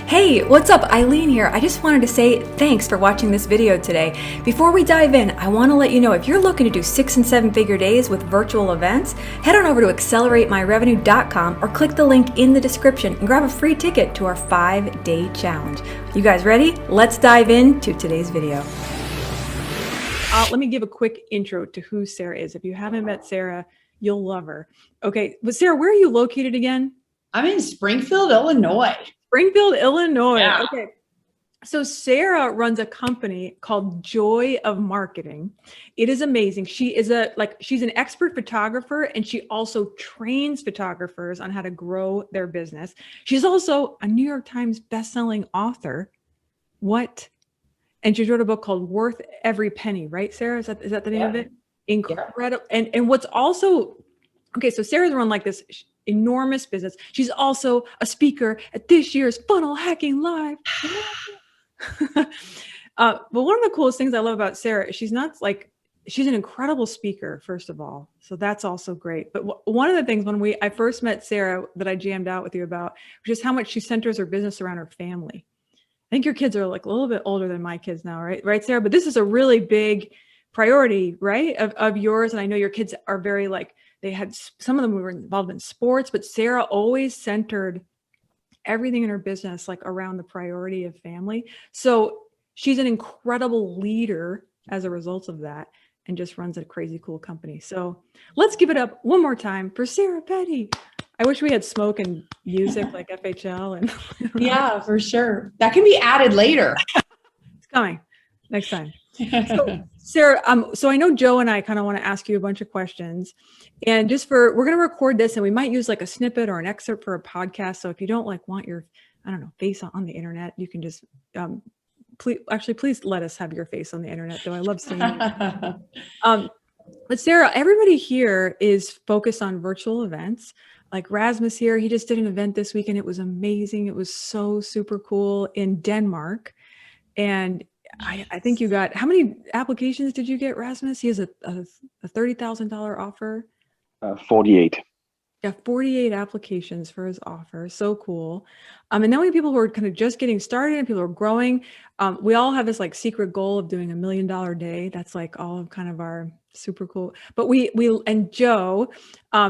Hey, what's up? Eileen here. I just wanted to say thanks for watching this video today. Before we dive in, I want to let you know if you're looking to do 6- and 7-figure days with virtual events, head on over to acceleratemyrevenue.com or click the link in the description and grab a free ticket to our 5-day challenge. You guys ready? Let's dive into today's video. Let me give a quick intro to who Sarah is. If you haven't met Sarah, you'll love her. Okay, but Sarah, where are you located again? I'm in Springfield, Illinois. Springfield, Illinois. Yeah. Okay. So Sarah runs a company called Joy of Marketing. It is amazing. She's an expert photographer, and she also trains photographers on how to grow their business. She's also a New York Times bestselling author. What? And she wrote a book called Worth Every Penny, right, Sarah? Is that the name of it? Incredible. Yeah. And what's also, okay, so Sarah's run like this enormous business. She's also a speaker at this year's Funnel Hacking Live. But one of the coolest things I love about Sarah, she's an incredible speaker, first of all. So that's also great. But one of the things when I first met Sarah that I jammed out with you about, was just how much she centers her business around her family. I think your kids are like a little bit older than my kids now, right? Right, Sarah? But this is a really big priority, right? Of yours. And I know your kids are very some of them were involved in sports, but Sarah always centered everything in her business around the priority of family. So she's an incredible leader as a result of that, and just runs a crazy cool company. So let's give it up one more time for Sarah Petty. I wish we had smoke and music like FHL. And yeah, for sure. That can be added later. It's coming next time. So, Sarah, so I know Joe and I kind of want to ask you a bunch of questions, and we're going to record this, and we might use a snippet or an excerpt for a podcast. So if you don't want your, face on the internet, you can just, please let us have your face on the internet, though. I love seeing it. But Sarah, everybody here is focused on virtual events. Like Rasmus here, he just did an event this week and it was amazing. It was so super cool in Denmark. And I think you got, how many applications did you get, Rasmus? He has a $30,000 offer. 48. Yeah, 48 applications for his offer. So cool. And then we have people who are kind of just getting started and people are growing. We all have this secret goal of doing $1 million day. That's all of kind of our super cool. But and Joe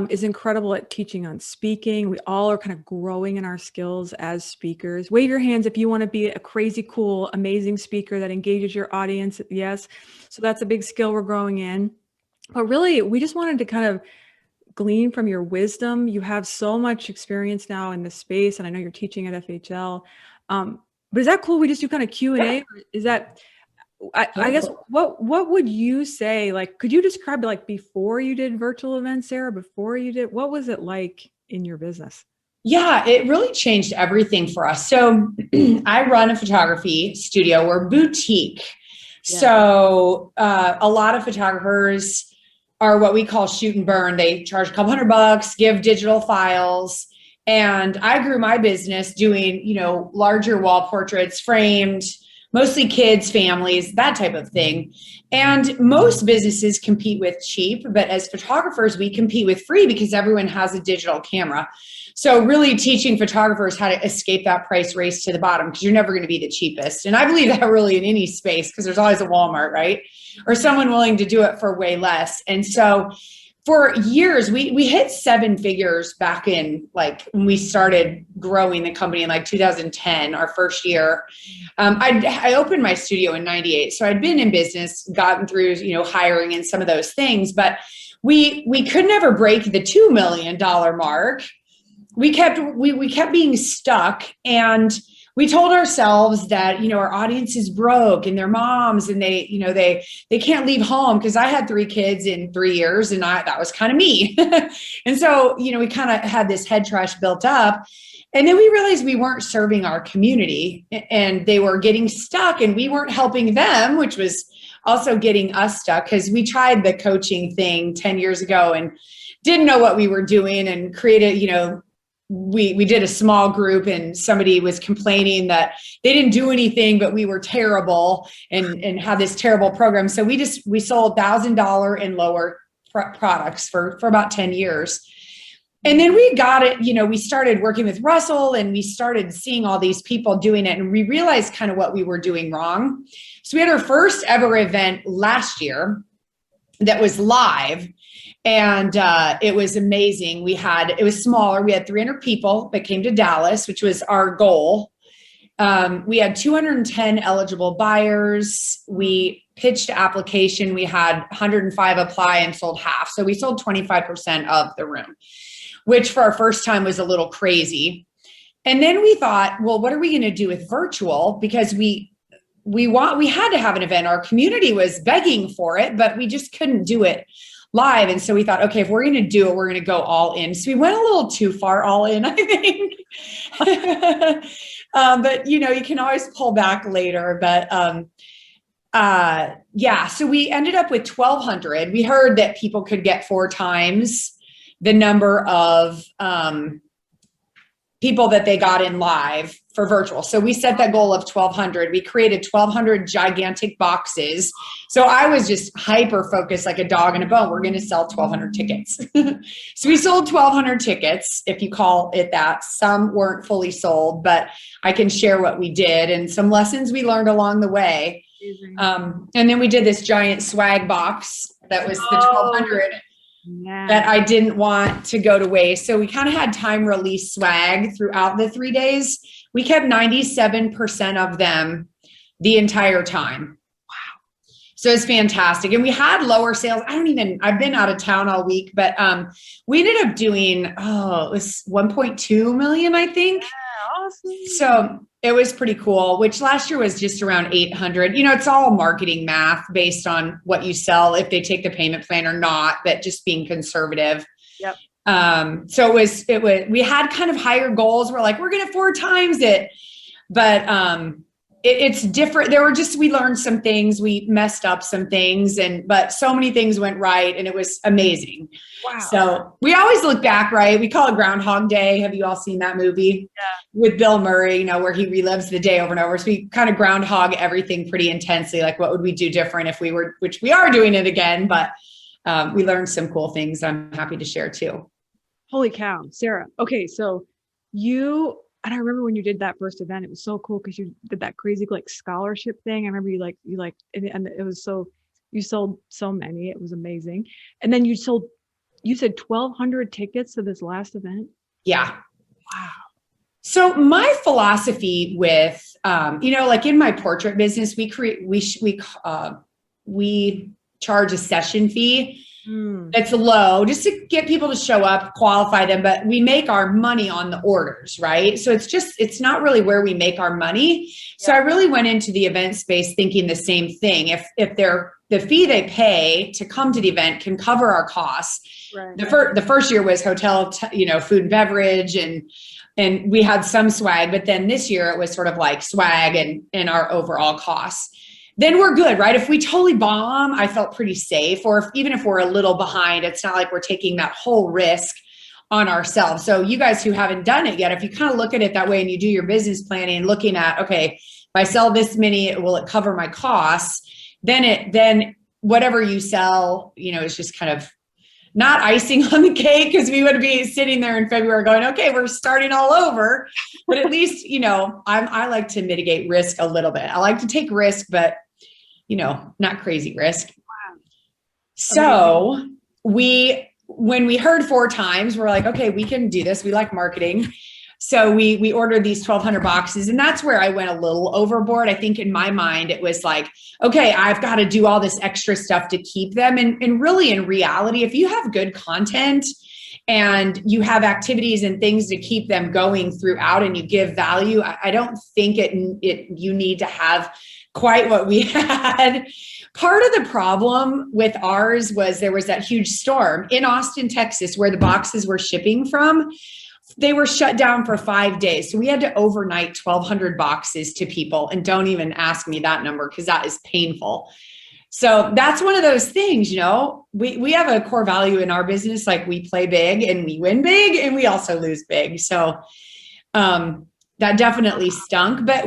is incredible at teaching on speaking. We all are kind of growing in our skills as speakers. Wave your hands if you want to be a crazy, cool, amazing speaker that engages your audience. Yes. So that's a big skill we're growing in. But really, we just wanted to kind of glean from your wisdom. You have so much experience now in this space, and I know you're teaching at FHL. But is that cool? We just do kind of Q&A? Or is that, I guess, what would you say, could you describe before you did virtual events, Sarah, what was it like in your business? Yeah, it really changed everything for us. So I run a photography studio. We're boutique. Yeah. So a lot of photographers are what we call shoot and burn. They charge a couple $100, give digital files. And I grew my business doing, larger wall portraits, framed, mostly kids, families, that type of thing. And most businesses compete with cheap, but as photographers, we compete with free because everyone has a digital camera. So really teaching photographers how to escape that price race to the bottom, because you're never going to be the cheapest. And I believe that really in any space, because there's always a Walmart, right? Or someone willing to do it for way less. And so for years, we hit 7 figures back in when we started growing the company in 2010, our first year. I opened my studio in 98. So I'd been in business, gotten through, hiring and some of those things, but we could never break the $2 million mark. We kept being stuck, and we told ourselves that, our audience is broke and they're moms and they can't leave home, because I had 3 kids in 3 years and that was kind of me. And so, we kind of had this head trash built up, and then we realized we weren't serving our community and they were getting stuck and we weren't helping them, which was also getting us stuck, because we tried the coaching thing 10 years ago and didn't know what we were doing and created, we did a small group, and somebody was complaining that they didn't do anything, but we were terrible and had this terrible program. So we sold $1,000 and lower products for about 10 years. And then we got it, we started working with Russell and we started seeing all these people doing it, and we realized kind of what we were doing wrong. So we had our first ever event last year that was live, and it was amazing. It was smaller. We had 300 people that came to Dallas, which was our goal. We had 210 eligible buyers. We pitched application. We had 105 apply and sold half. So we sold 25% of the room, which for our first time was a little crazy. And then we thought, well, what are we going to do with virtual? Because we had to have an event. Our community was begging for it, but we just couldn't do it live. And so we thought, okay, if we're going to do it, we're going to go all in. So we went a little too far all in, I think. But you can always pull back later. But so we ended up with 1,200. We heard that people could get 4 times the number of people that they got in live for virtual. So we set that goal of 1,200. We created 1,200 gigantic boxes. So I was just hyper focused like a dog in a bone. We're going to sell 1,200 tickets. So we sold 1,200 tickets, if you call it that. Some weren't fully sold, but I can share what we did and some lessons we learned along the way. And then we did this giant swag box that was the 1,200 that I didn't want to go to waste. So we kind of had time release swag throughout the 3 days. We kept 97% of them the entire time. Wow. So it's fantastic. And we had lower sales. I've been out of town all week, but we ended up doing, it was 1.2 million, I think. Yeah, awesome. So it was pretty cool, which last year was just around 800. It's all marketing math based on what you sell, if they take the payment plan or not, but just being conservative. Yep. So it was, we had kind of higher goals. We're like, we're going to 4 times it, but, it's different. We learned some things, we messed up some things, but so many things went right, and it was amazing. Wow. So we always look back, right? We call it Groundhog Day. Have you all seen that movie? Yeah. With Bill Murray, where he relives the day over and over. So we kind of groundhog everything pretty intensely. Like, what would we do different if we were, which we are doing it again, but we learned some cool things I'm happy to share too. Holy cow, Sarah. Okay. So and I remember when you did that first event, it was so cool because you did that crazy scholarship thing. I remember and it was you sold so many, it was amazing. And then you said 1,200 tickets to this last event. Yeah. Wow. So my philosophy with, in my portrait business, we charge a session fee. That's low, just to get people to show up, qualify them, but we make our money on the orders, right? So it's not really where we make our money. So I really went into the event space thinking the same thing. If the fee they pay to come to the event can cover our costs. Right. The first year was hotel, food and beverage, and we had some swag, but then this year it was sort of like swag and our overall costs. Then we're good, right? If we totally bomb, I felt pretty safe. Or even if we're a little behind, it's not like we're taking that whole risk on ourselves. So you guys who haven't done it yet, if you kind of look at it that way and you do your business planning, looking at, okay, if I sell this many, will it cover my costs? Then whatever you sell, is just kind of not icing on the cake, because we would be sitting there in February going, okay, we're starting all over. But at least, I like to mitigate risk a little bit. I like to take risk, but not crazy risk. Wow. So when we heard 4 times, we're like, okay, we can do this. We like marketing. So we ordered these 1,200 boxes, and that's where I went a little overboard. I think in my mind, it was like, okay, I've got to do all this extra stuff to keep them. And really in reality, if you have good content and you have activities and things to keep them going throughout and you give value, I don't think you need to have quite what we had. Part of the problem with ours was there was that huge storm in Austin, Texas, where the boxes were shipping from. They were shut down for 5 days. So we had to overnight 1,200 boxes to people. And don't even ask me that number, because that is painful. So that's one of those things, we have a core value in our business. Like, we play big and we win big, and we also lose big. So that definitely stunk. But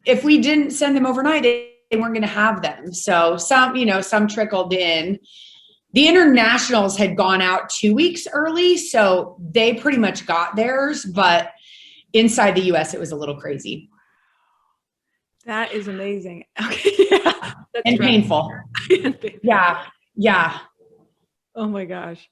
if we didn't send them overnight, they weren't going to have them. So some trickled in. The internationals had gone out 2 weeks early, so they pretty much got theirs, but inside the US, it was a little crazy. That is amazing. Okay. Yeah. And painful. Yeah. Yeah. Oh my gosh.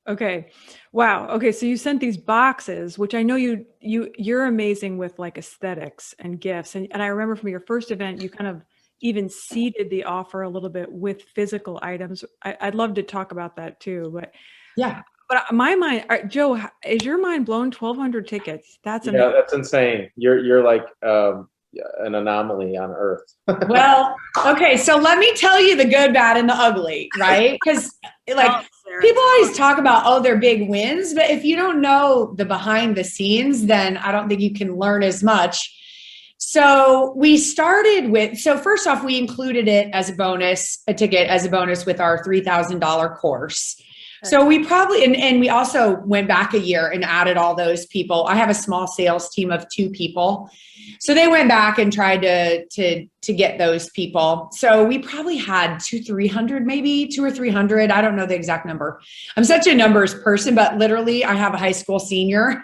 Okay. Wow. Okay. So you sent these boxes, which I know you're amazing with like aesthetics and gifts. And I remember from your first event, you kind of even seeded the offer a little bit with physical items. I'd love to talk about that too, but yeah. But my mind, Joe, is your mind blown? 1,200 tickets. That's amazing. Yeah, that's insane. You're like an anomaly on Earth. Well, okay. So let me tell you the good, bad, and the ugly, right? Because like people always talk about, oh, they're big wins, but if you don't know the behind the scenes, then I don't think you can learn as much. So we started with, so first off, we included it as a bonus, a ticket as a bonus with our $3,000 course. So we probably, and we also went back a year and added all those people. I have a small sales team of 2 people. So they went back and tried to get those people. So we probably had 300, maybe 200 or 300. I don't know the exact number. I'm such a numbers person, but literally I have a high school senior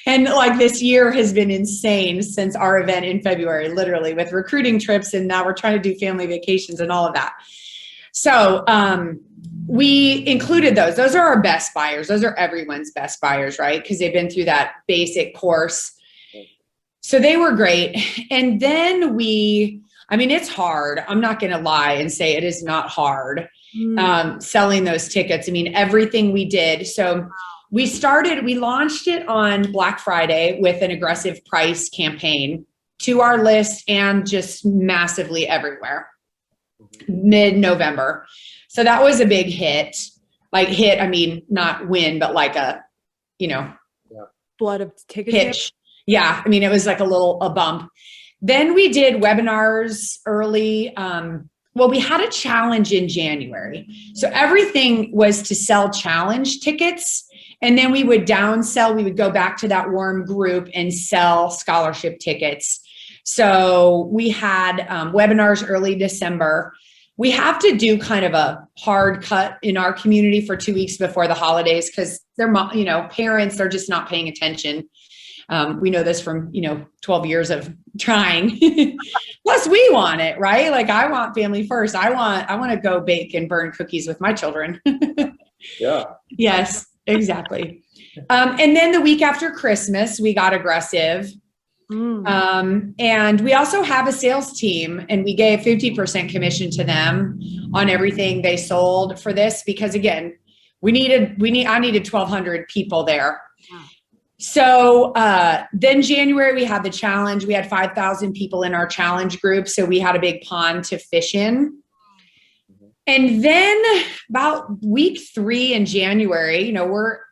and like this year has been insane since our event in February, literally with recruiting trips. And now we're trying to do family vacations and all of that. So, we included those. Those are our best buyers. Those are everyone's best buyers, right? Because they've been through that basic course. So they were great. And then it's hard. I'm not going to lie and say it is not hard selling those tickets. I mean, everything we did. So we launched it on Black Friday with an aggressive price campaign to our list and just massively everywhere mid-November. So that was a big hit, I mean, not win, but like a, blood of ticket pitch. Yeah. I mean, it was like a bump. Then we did webinars early. We had a challenge in January. So everything was to sell challenge tickets. And then we would downsell. We would go back to that warm group and sell scholarship tickets. So we had webinars early December. We have to do kind of a hard cut in our community for 2 weeks before the holidays because they're, parents are just not paying attention. We know this from, 12 years of trying. Plus we want it, right? Like I want family first. I want to go bake and burn cookies with my children. Yeah. Yes, exactly. And then the week after Christmas, we got aggressive. And we also have a sales team and we gave 50% commission to them on everything they sold for this, because again, I needed 1,200 people there. So, then January, we had the challenge. We had 5,000 people in our challenge group. So we had a big pond to fish in. And then about week 3 in January,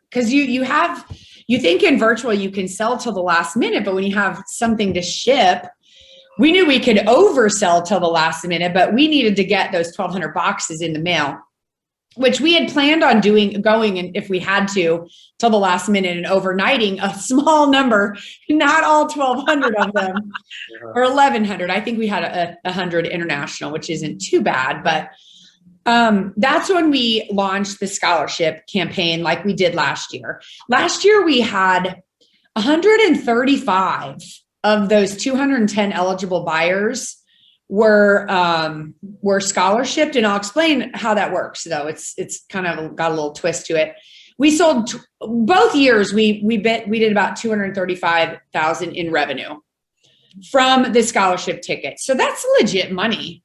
because you think in virtual you can sell till the last minute, but when you have something to ship, we knew we could oversell till the last minute, but we needed to get those 1,200 boxes in the mail, which we had planned on going, and if we had to, till the last minute and overnighting a small number, not all 1,200 of them, or 1,100. I think we had 100 international, which isn't too bad, but that's when we launched the scholarship campaign like we did last year. Last year, we had 135 of those 210 eligible buyers were scholarshiped. And I'll explain how that works, though. It's kind of got a little twist to it. We sold both years. We did about 235,000 in revenue from the scholarship ticket. So that's legit money.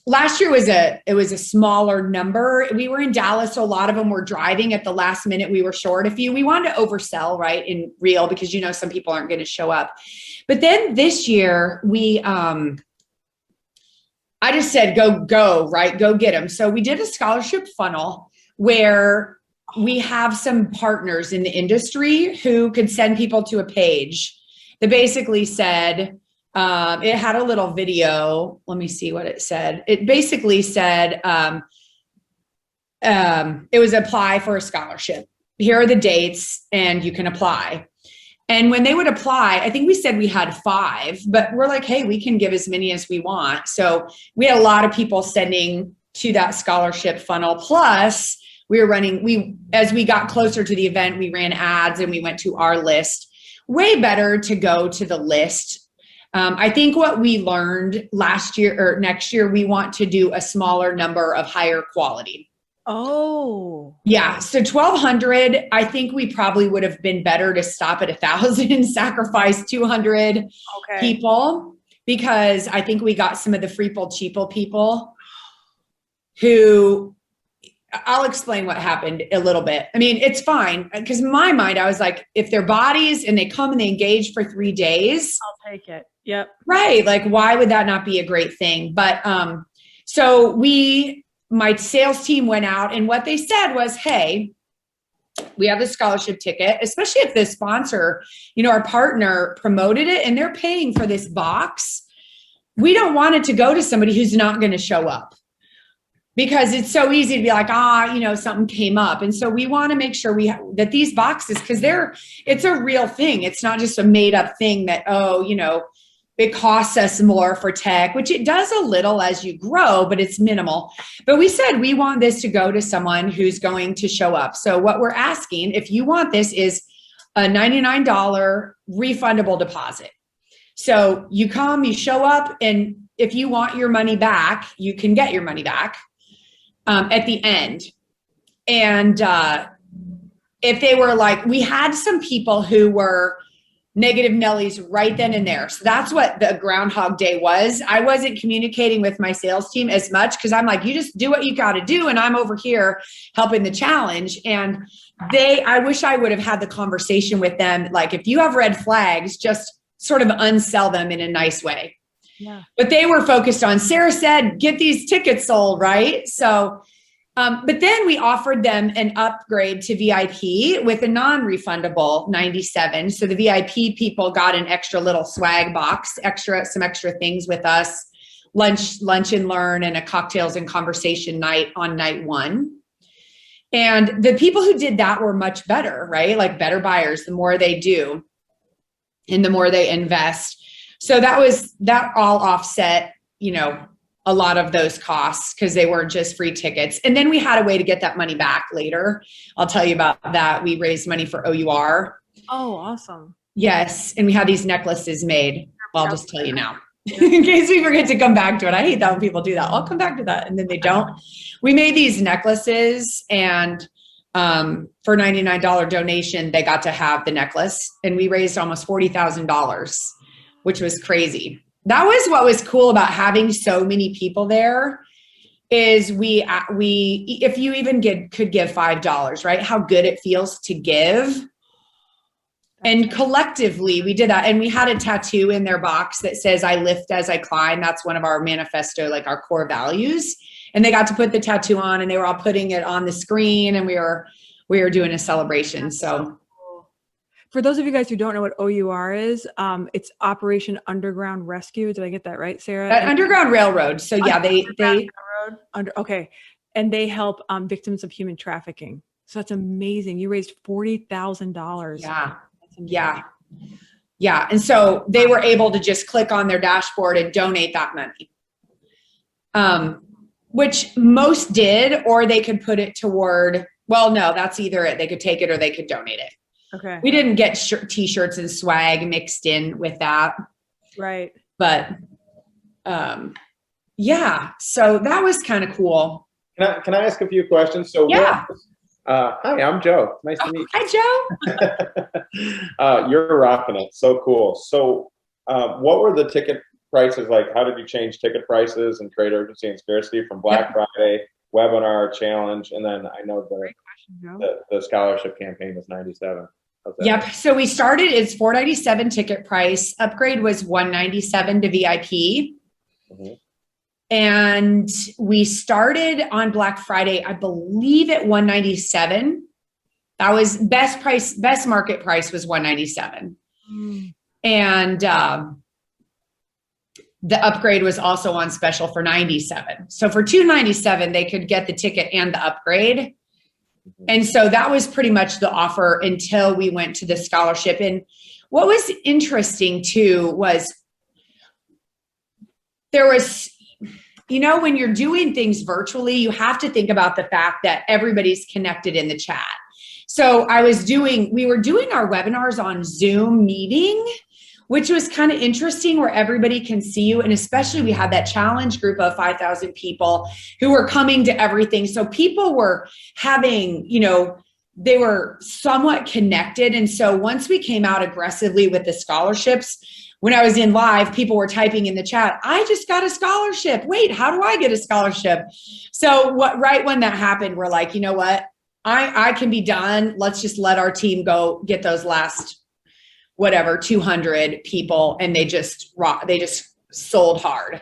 Last year was a smaller number. We were in Dallas, so a lot of them were driving at the last minute. We were short a few. We wanted to oversell, right, in real, because some people aren't going to show up. But then this year I just said, go, right, go get them. So we did a scholarship funnel where we have some partners in the industry who could send people to a page that basically said, it had a little video. Let me see what it said. It basically said, it was apply for a scholarship. Here are the dates and you can apply. And when they would apply, I think we said we had 5, but we're like, hey, we can give as many as we want. So we had a lot of people sending to that scholarship funnel. Plus as we got closer to the event, we ran ads and we went to our list. Way better to go to the list. I think what we learned last year or next year, we want to do a smaller number of higher quality. Oh. Yeah. So 1,200, I think we probably would have been better to stop at 1,000, sacrifice 200 people, because I think we got some of the cheapo people who, I'll explain what happened a little bit. I mean, it's fine, because in my mind, I was like, if they're bodies and they come and they engage for 3 days, I'll take it. Yep. Right. Like, why would that not be a great thing? But so my sales team went out, and what they said was, hey, we have the scholarship ticket, especially if the sponsor, our partner promoted it and they're paying for this box. We don't want it to go to somebody who's not going to show up, because it's so easy to be like, something came up. And so we want to make sure that these boxes, because it's a real thing. It's not just a made up thing that, it costs us more for tech, which it does a little as you grow, but it's minimal. But we said we want this to go to someone who's going to show up. So what we're asking, if you want this, is a $99 refundable deposit. So you come, you show up, and if you want your money back, you can get your money back at the end. And if they were like, we had some people who were negative Nellies right then and there. So that's what the Groundhog Day was. I wasn't communicating with my sales team as much, because I'm like, you just do what you got to do. And I'm over here helping the challenge. And I wish I would have had the conversation with them. Like, if you have red flags, just sort of unsell them in a nice way. Yeah. But they were focused on, Sarah said, get these tickets sold, right? So, but then we offered them an upgrade to VIP with a non-refundable 97. So the VIP people got an extra little swag box, some extra things with us, lunch and learn, and a cocktails and conversation night on night 1. And the people who did that were much better, right? Like, better buyers, the more they do and the more they invest. So that all offset, a lot of those costs, because they weren't just free tickets. And then we had a way to get that money back later. I'll tell you about that. We raised money for OUR. Oh, awesome. Yes. And we had these necklaces made. Well, I'll just tell you now, in case we forget to come back to it. I hate that when people do that. I'll come back to that, and then they don't. We made these necklaces, and for $99 donation, they got to have the necklace, and we raised almost $40,000, which was crazy. That was what was cool about having so many people there, is we if you even could give $5, right? How good it feels to give. And collectively we did that. And we had a tattoo in their box that says, I lift as I climb. That's one of our manifesto, like our core values. And they got to put the tattoo on, and they were all putting it on the screen, and we were doing a celebration. So for those of you guys who don't know what OUR is, it's Operation Underground Rescue. Did I get that right, Sarah? Underground Railroad. So yeah, they okay. And they help victims of human trafficking. So that's amazing. You raised $40,000. Yeah. And so they were able to just click on their dashboard and donate that money. Which most did, or they could put it toward, well, no, that's either it. They could take it or they could donate it. Okay. We didn't get t-shirts and swag mixed in with that. Right. But yeah, so that was kind of cool. Can I ask a few questions? So yeah. Hi, I'm Joe. Nice to meet you. Hi, Joe. You're rocking it. So cool. So what were the ticket prices like? How did you change ticket prices and trade urgency and scarcity from Black Friday, webinar, challenge, and then I know the scholarship campaign was 97. Yep. So we started, it's $497 ticket price. Upgrade was $197 to VIP. Mm-hmm. And we started on Black Friday, I believe at $197. That was best market price was $197. Mm. And the upgrade was also on special for $97. So for $297, they could get the ticket and the upgrade. And so that was pretty much the offer until we went to the scholarship. And what was interesting too was when you're doing things virtually, you have to think about the fact that everybody's connected in the chat. So we were doing our webinars on Zoom meeting, which was kind of interesting, where everybody can see you. And especially we had that challenge group of 5,000 people who were coming to everything. So people were having, they were somewhat connected. And so once we came out aggressively with the scholarships, when I was in live, people were typing in the chat, I just got a scholarship. Wait, how do I get a scholarship? So right when that happened, we're like, you know what? I can be done. Let's just let our team go get those last 200 people, and they just sold hard.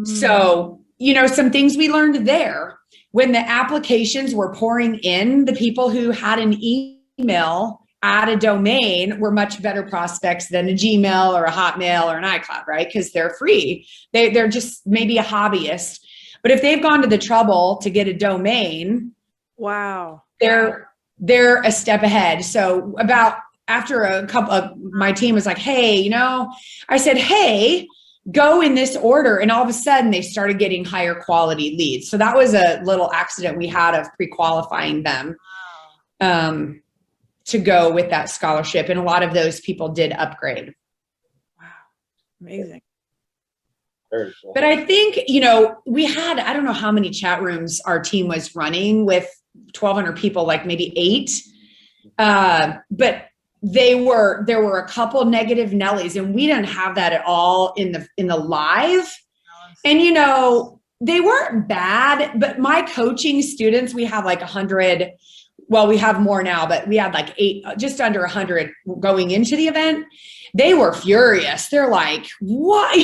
So, some things we learned there, when the applications were pouring in, the people who had an email at a domain were much better prospects than a Gmail or a Hotmail or an iCloud, right? Because they're free. They're just maybe a hobbyist. But if they've gone to the trouble to get a domain, wow, they're a step ahead. So after a couple of my team was like, hey, I said, hey, go in this order. And all of a sudden they started getting higher quality leads. So that was a little accident we had of pre-qualifying them to go with that scholarship. And a lot of those people did upgrade. Wow. Amazing. Very cool. But I think, we had, I don't know how many chat rooms our team was running with 1,200 people, like maybe 8. But there were a couple negative Nellies, and we didn't have that at all in the live. And, they weren't bad, but my coaching students, we have like 100. Well, we have more now, but we had like 8, just under 100 going into the event. They were furious. They're like, what,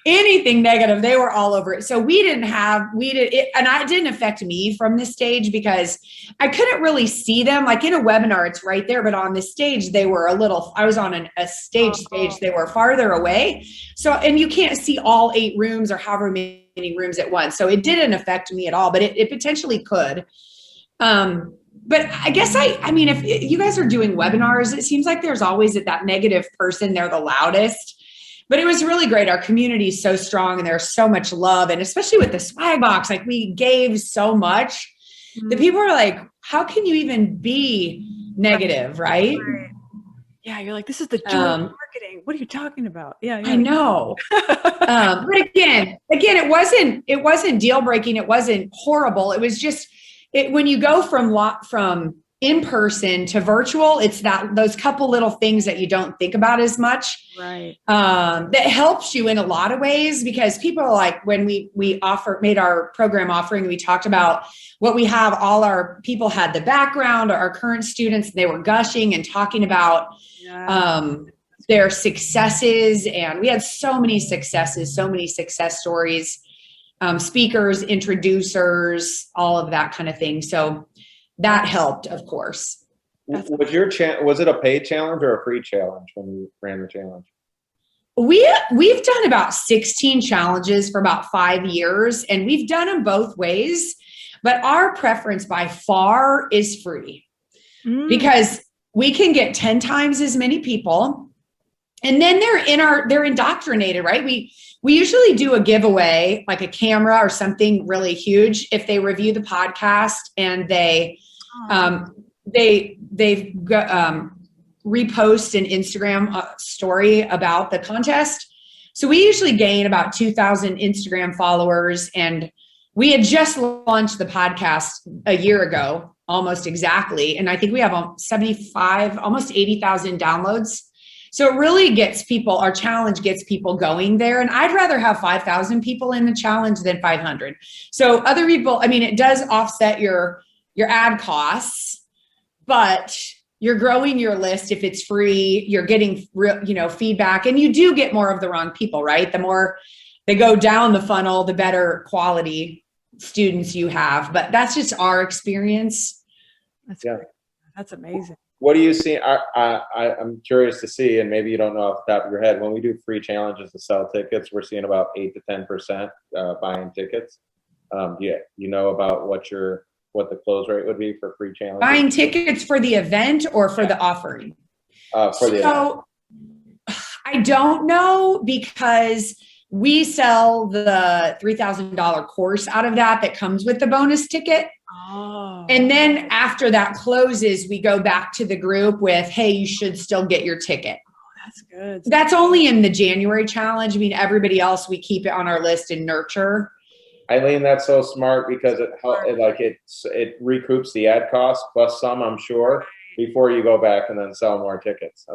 anything negative, they were all over it. So we did it. And it didn't affect me from this stage because I couldn't really see them. Like in a webinar, it's right there, but on the stage, they were I was on a stage, they were farther away. So, and you can't see all 8 rooms or however many rooms at once. So it didn't affect me at all, but it potentially could. But I guess if you guys are doing webinars, it seems like there's always that negative person. They're the loudest, but it was really great. Our community is so strong and there's so much love. And especially with the swag box, like we gave so much. The people are like, how can you even be negative? Right. Yeah. You're like, this is the joy of marketing. What are you talking about? Yeah. I know. But again, it wasn't deal breaking. It wasn't horrible. It was just, when you go from in person to virtual, it's those couple little things that you don't think about as much. Right. That helps you in a lot of ways, because people are like, when we made our program offering, we talked about what we have. All our people had the background, our current students, they were gushing and talking about their successes. And we had so many successes, so many success stories. Speakers, introducers, all of that kind of thing. So that helped, of course. Was it a paid challenge or a free challenge when you ran the challenge? We've done about 16 challenges for about 5 years, and we've done them both ways. But our preference by far is free because we can get 10 times as many people, and then they're indoctrinated, right? We usually do a giveaway, like a camera or something really huge, if they review the podcast and they repost an Instagram story about the contest. So we usually gain about 2,000 Instagram followers, and we had just launched the podcast a year ago, almost exactly. And I think we have 75, almost 80,000 downloads. So it really gets our challenge gets people going there. And I'd rather have 5,000 people in the challenge than 500. So other people, it does offset your ad costs, but you're growing your list. If it's free, you're getting feedback, and you do get more of the wrong people, right? The more they go down the funnel, the better quality students you have. But that's just our experience. That's amazing. What do you see? I'm curious to see, and maybe you don't know off the top of your head, when we do free challenges to sell tickets, we're seeing about 8 to 10% buying tickets. You know about what the close rate would be for free challenges? Buying tickets for the event or for the offering? For the event. I don't know, because We sell the $3,000 course out of that comes with the bonus ticket. Oh. And then after that closes, we go back to the group with, hey, you should still get your ticket. That's good. That's only in the January challenge. I mean, everybody else, we keep it on our list and nurture. Eileen, that's so smart because it recoups the ad cost plus some, I'm sure, before you go back and then sell more tickets.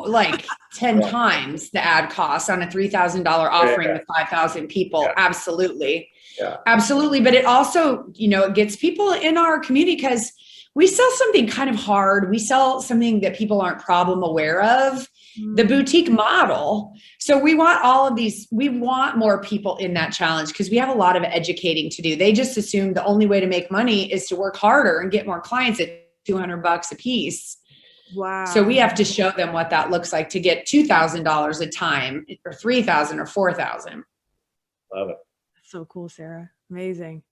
Like 10 times the ad cost on a $3,000 offering with 5,000 people. Yeah. Absolutely. Yeah. Absolutely. But it also, it gets people in our community because we sell something kind of hard. We sell something that people aren't problem aware of, the boutique model. So we want more people in that challenge because we have a lot of educating to do. They just assume the only way to make money is to work harder and get more clients at $200 a piece. Wow. So we have to show them what that looks like to get $2,000 a time or $3,000 or $4,000. Love it. That's so cool, Sarah. Amazing.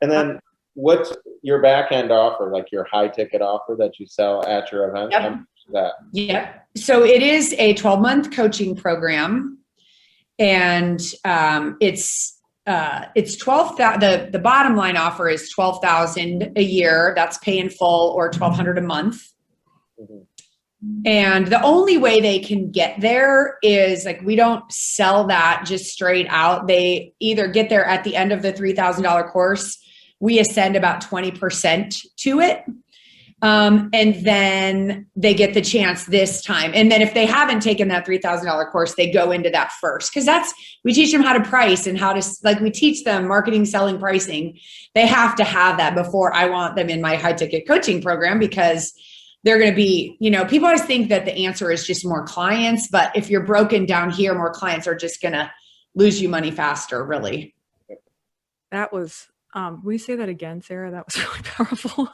And then what's your back end offer, like your high ticket offer that you sell at your event? Yep. How much is that? Yep. So it is a 12-month coaching program, and it's 12,000. The bottom line offer is $12,000 a year. That's pay in full, or $1,200 a month. Mm-hmm. And the only way they can get there is like, we don't sell that just straight out. They either get there at the end of the $3,000 course. We ascend about 20% to it. And then they get the chance this time. And then if they haven't taken that $3,000 course, they go into that first. Cause we teach them how to price and we teach them marketing, selling, pricing. They have to have that before I want them in my high ticket coaching program, because they're going to be, people always think that the answer is just more clients, but if you're broken down here, more clients are just going to lose you money faster, really. That was, will you say that again, Sarah? That was really powerful.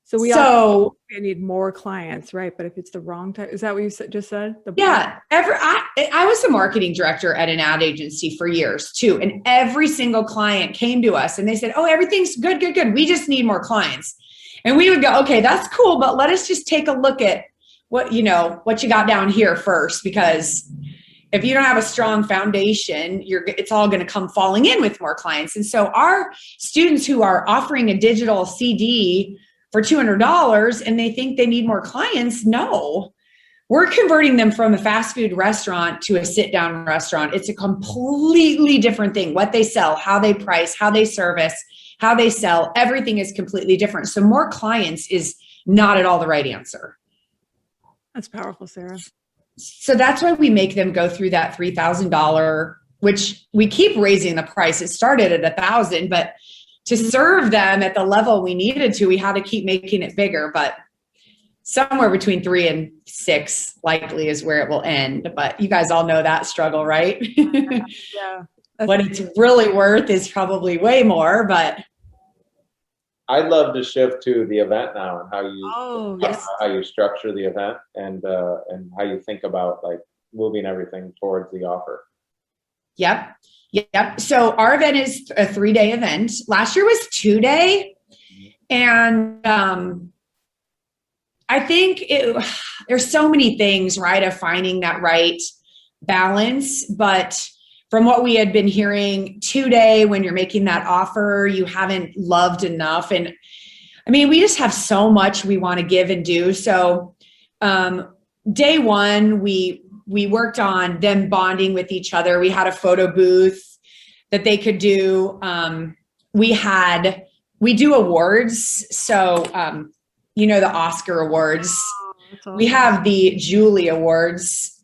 So we need more clients, right? But if it's the wrong time, is that what you just said? I was the marketing director at an ad agency for years too. And every single client came to us and they said, oh, everything's good. We just need more clients. And we would go, okay, that's cool, but let us just take a look at what you got down here first, because if you don't have a strong foundation, it's all going to come falling in with more clients. And so our students who are offering a digital CD for $200 and they think they need more clients, no, we're converting them from a fast food restaurant to a sit-down restaurant. It's a completely different thing. What they sell, how they price, how they service, how they sell, everything is completely different. So more clients is not at all the right answer. That's powerful, Sarah. So that's why we make them go through that $3,000, which we keep raising the price. It started at $1,000, but to serve them at the level we needed to, we had to keep making it bigger. But somewhere between 3 and 6 likely is where it will end. But you guys all know that struggle, right? Yeah. What it's really worth is probably way more, but I'd love to shift to the event now and how you structure the event and how you think about like moving everything towards the offer. Yep. So our event is a 3-day event. Last year was 2-day. And I think there's so many things, right, of finding that right balance. But from what we had been hearing, 2-day, when you're making that offer, you haven't loved enough. And I mean, we just have so much we want to give and do. So day 1, we worked on them bonding with each other. We had a photo booth that they could do. We do awards. So, the Oscar awards. Oh, awesome. We have the Julie Awards.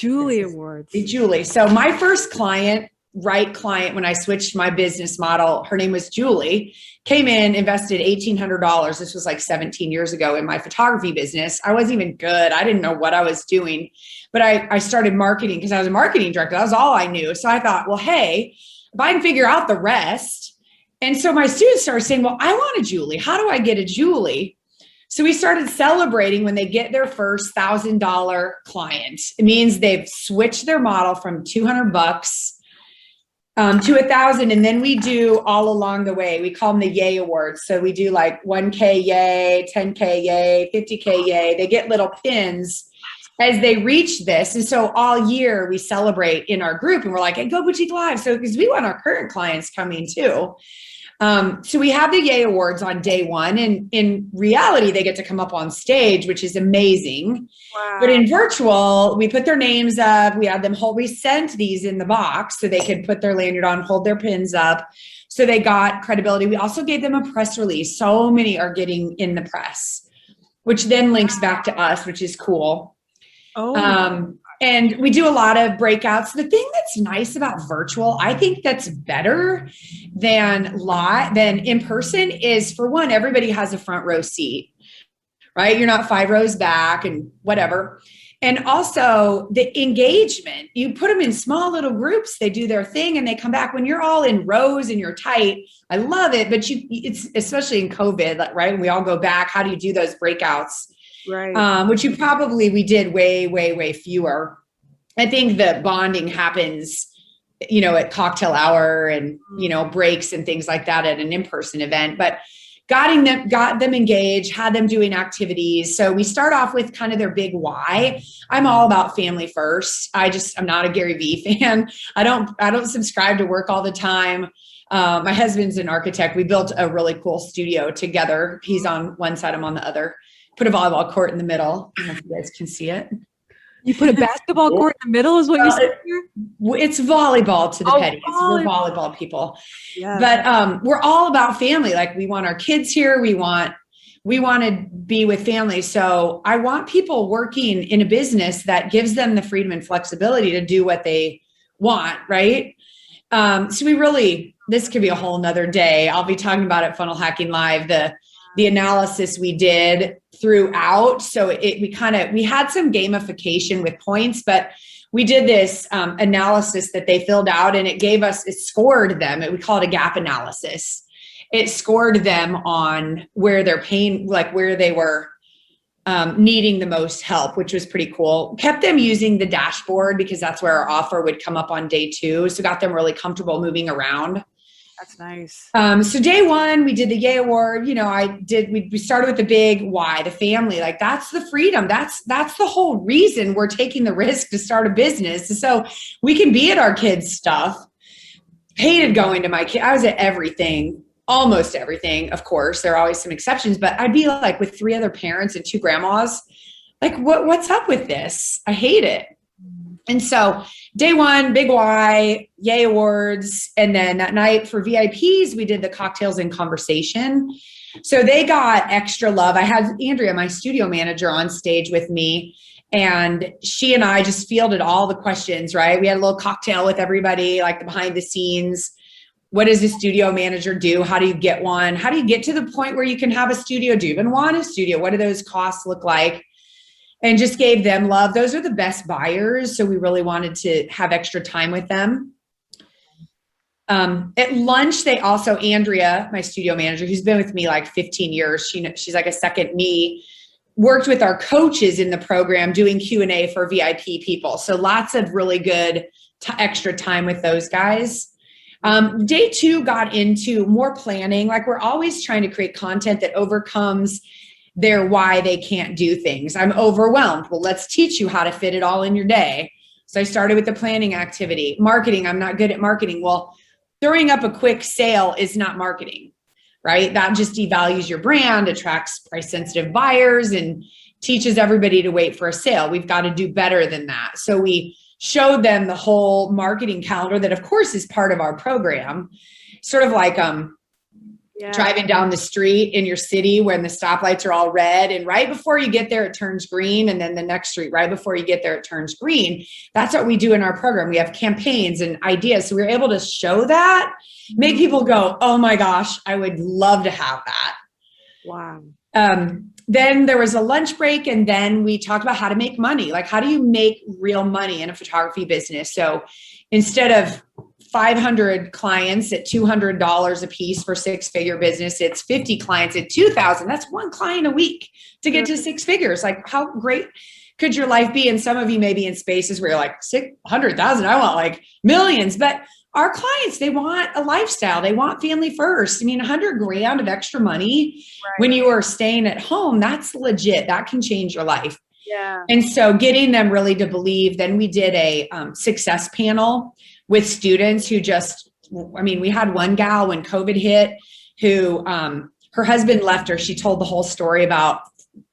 The Julie. So my first client, when I switched my business model, her name was Julie, came in, invested $1,800. This was like 17 years ago in my photography business. I wasn't even good. I didn't know what I was doing, but I started marketing because I was a marketing director. That was all I knew. So I thought, well, hey, if I can figure out the rest. And so my students started saying, well, I want a Julie. How do I get a Julie? So we started celebrating when they get their first $1,000 client. It means they've switched their model from $200 to $1,000. And then we do all along the way, we call them the Yay Awards. So we do like 1K Yay, 10K Yay, 50K Yay. They get little pins as they reach this. And so all year we celebrate in our group and we're like, hey, go Boutique Live. So because we want our current clients coming too. So we have the Yay Awards on day one, and in reality, they get to come up on stage, which is amazing. Wow. But in virtual, we put their names up. We had them we sent these in the box so they could put their lanyard on, hold their pins up. So they got credibility. We also gave them a press release. So many are getting in the press, which then links back to us, which is cool. Oh. And we do a lot of breakouts. The thing that's nice about virtual, I think that's better than in person is, for one, everybody has a front row seat, right? You're not 5 rows back and whatever. And also the engagement, you put them in small little groups, they do their thing and they come back. When you're all in rows and you're tight, I love it. But it's especially in COVID, right? When we all go back, how do you do those breakouts? Right. Which we did way fewer. I think the bonding happens, at cocktail hour and, breaks and things like that at an in-person event, but got them engaged, had them doing activities. So we start off with kind of their big why. I'm all about family first. I'm not a Gary Vee fan. I don't subscribe to work all the time. My husband's an architect. We built a really cool studio together. He's on one side, I'm on the other. Put a volleyball court in the middle. I don't know if you guys can see it. You put a basketball court in the middle is what you said here? It's volleyball to the petties. We're volleyball people. Yeah. But we're all about family. Like, we want our kids here. We want to be with family. So I want people working in a business that gives them the freedom and flexibility to do what they want, right? So this could be a whole nother day. I'll be talking about it, Funnel Hacking Live, the analysis we did throughout. So we had some gamification with points, but we did this analysis that they filled out, and it scored them. We call it a gap analysis. It scored them on where their pain, like where they were needing the most help, which was pretty cool. Kept them using the dashboard because that's where our offer would come up on day 2. So got them really comfortable moving around. That's nice. So day 1, we did the Yay Award. We started with the big why, the family. Like, that's the freedom. That's the whole reason we're taking the risk to start a business. So we can be at our kids' stuff. Hated going to my kid. I was at everything, almost everything. Of course, there are always some exceptions, but I'd be like with 3 other parents and 2 grandmas. Like, what's up with this? I hate it. And so day 1, big why, Yay Awards. And then that night for VIPs, we did the cocktails and conversation. So they got extra love. I had Andrea, my studio manager, on stage with me, and she and I just fielded all the questions, right? We had a little cocktail with everybody, like the behind the scenes. What does a studio manager do? How do you get one? How do you get to the point where you can have a studio? Do you even want a studio? What do those costs look like? And just gave them love. Those are the best buyers. So we really wanted to have extra time with them. At lunch, they also, Andrea, my studio manager, who's been with me like 15 years, she's like a second me, worked with our coaches in the program doing Q&A for VIP people. So lots of really good extra time with those guys. Day 2 got into more planning. Like, we're always trying to create content that overcomes their why they can't do things. I'm overwhelmed. Well, let's teach you how to fit it all in your day. So I started with the planning activity. Marketing, I'm not good at marketing. Well, throwing up a quick sale is not marketing, right? That just devalues your brand, attracts price-sensitive buyers, and teaches everybody to wait for a sale. We've got to do better than that. So we showed them the whole marketing calendar that, of course, is part of our program. Sort of like driving down the street in your city when the stoplights are all red, and right before you get there, it turns green. And then the next street, right before you get there, it turns green. That's what we do in our program. We have campaigns and ideas. So we were able to show that, make people go, oh my gosh, I would love to have that. Wow. Then there was a lunch break, and then we talked about how to make money. Like, how do you make real money in a photography business? So instead of 500 clients at $200 a piece for 6-figure business, it's 50 clients at $2,000. That's 1 client a week to get to 6 figures. Like, how great could your life be? And some of you may be in spaces where you're like, 600,000, I want like millions. But our clients, they want a lifestyle. They want family first. I mean, $100,000 of extra money when you are staying at home, that's legit. That can change your life. Yeah. And so getting them really to believe, then we did a success panel with students who just, I mean, we had one gal when COVID hit who her husband left her. She told the whole story about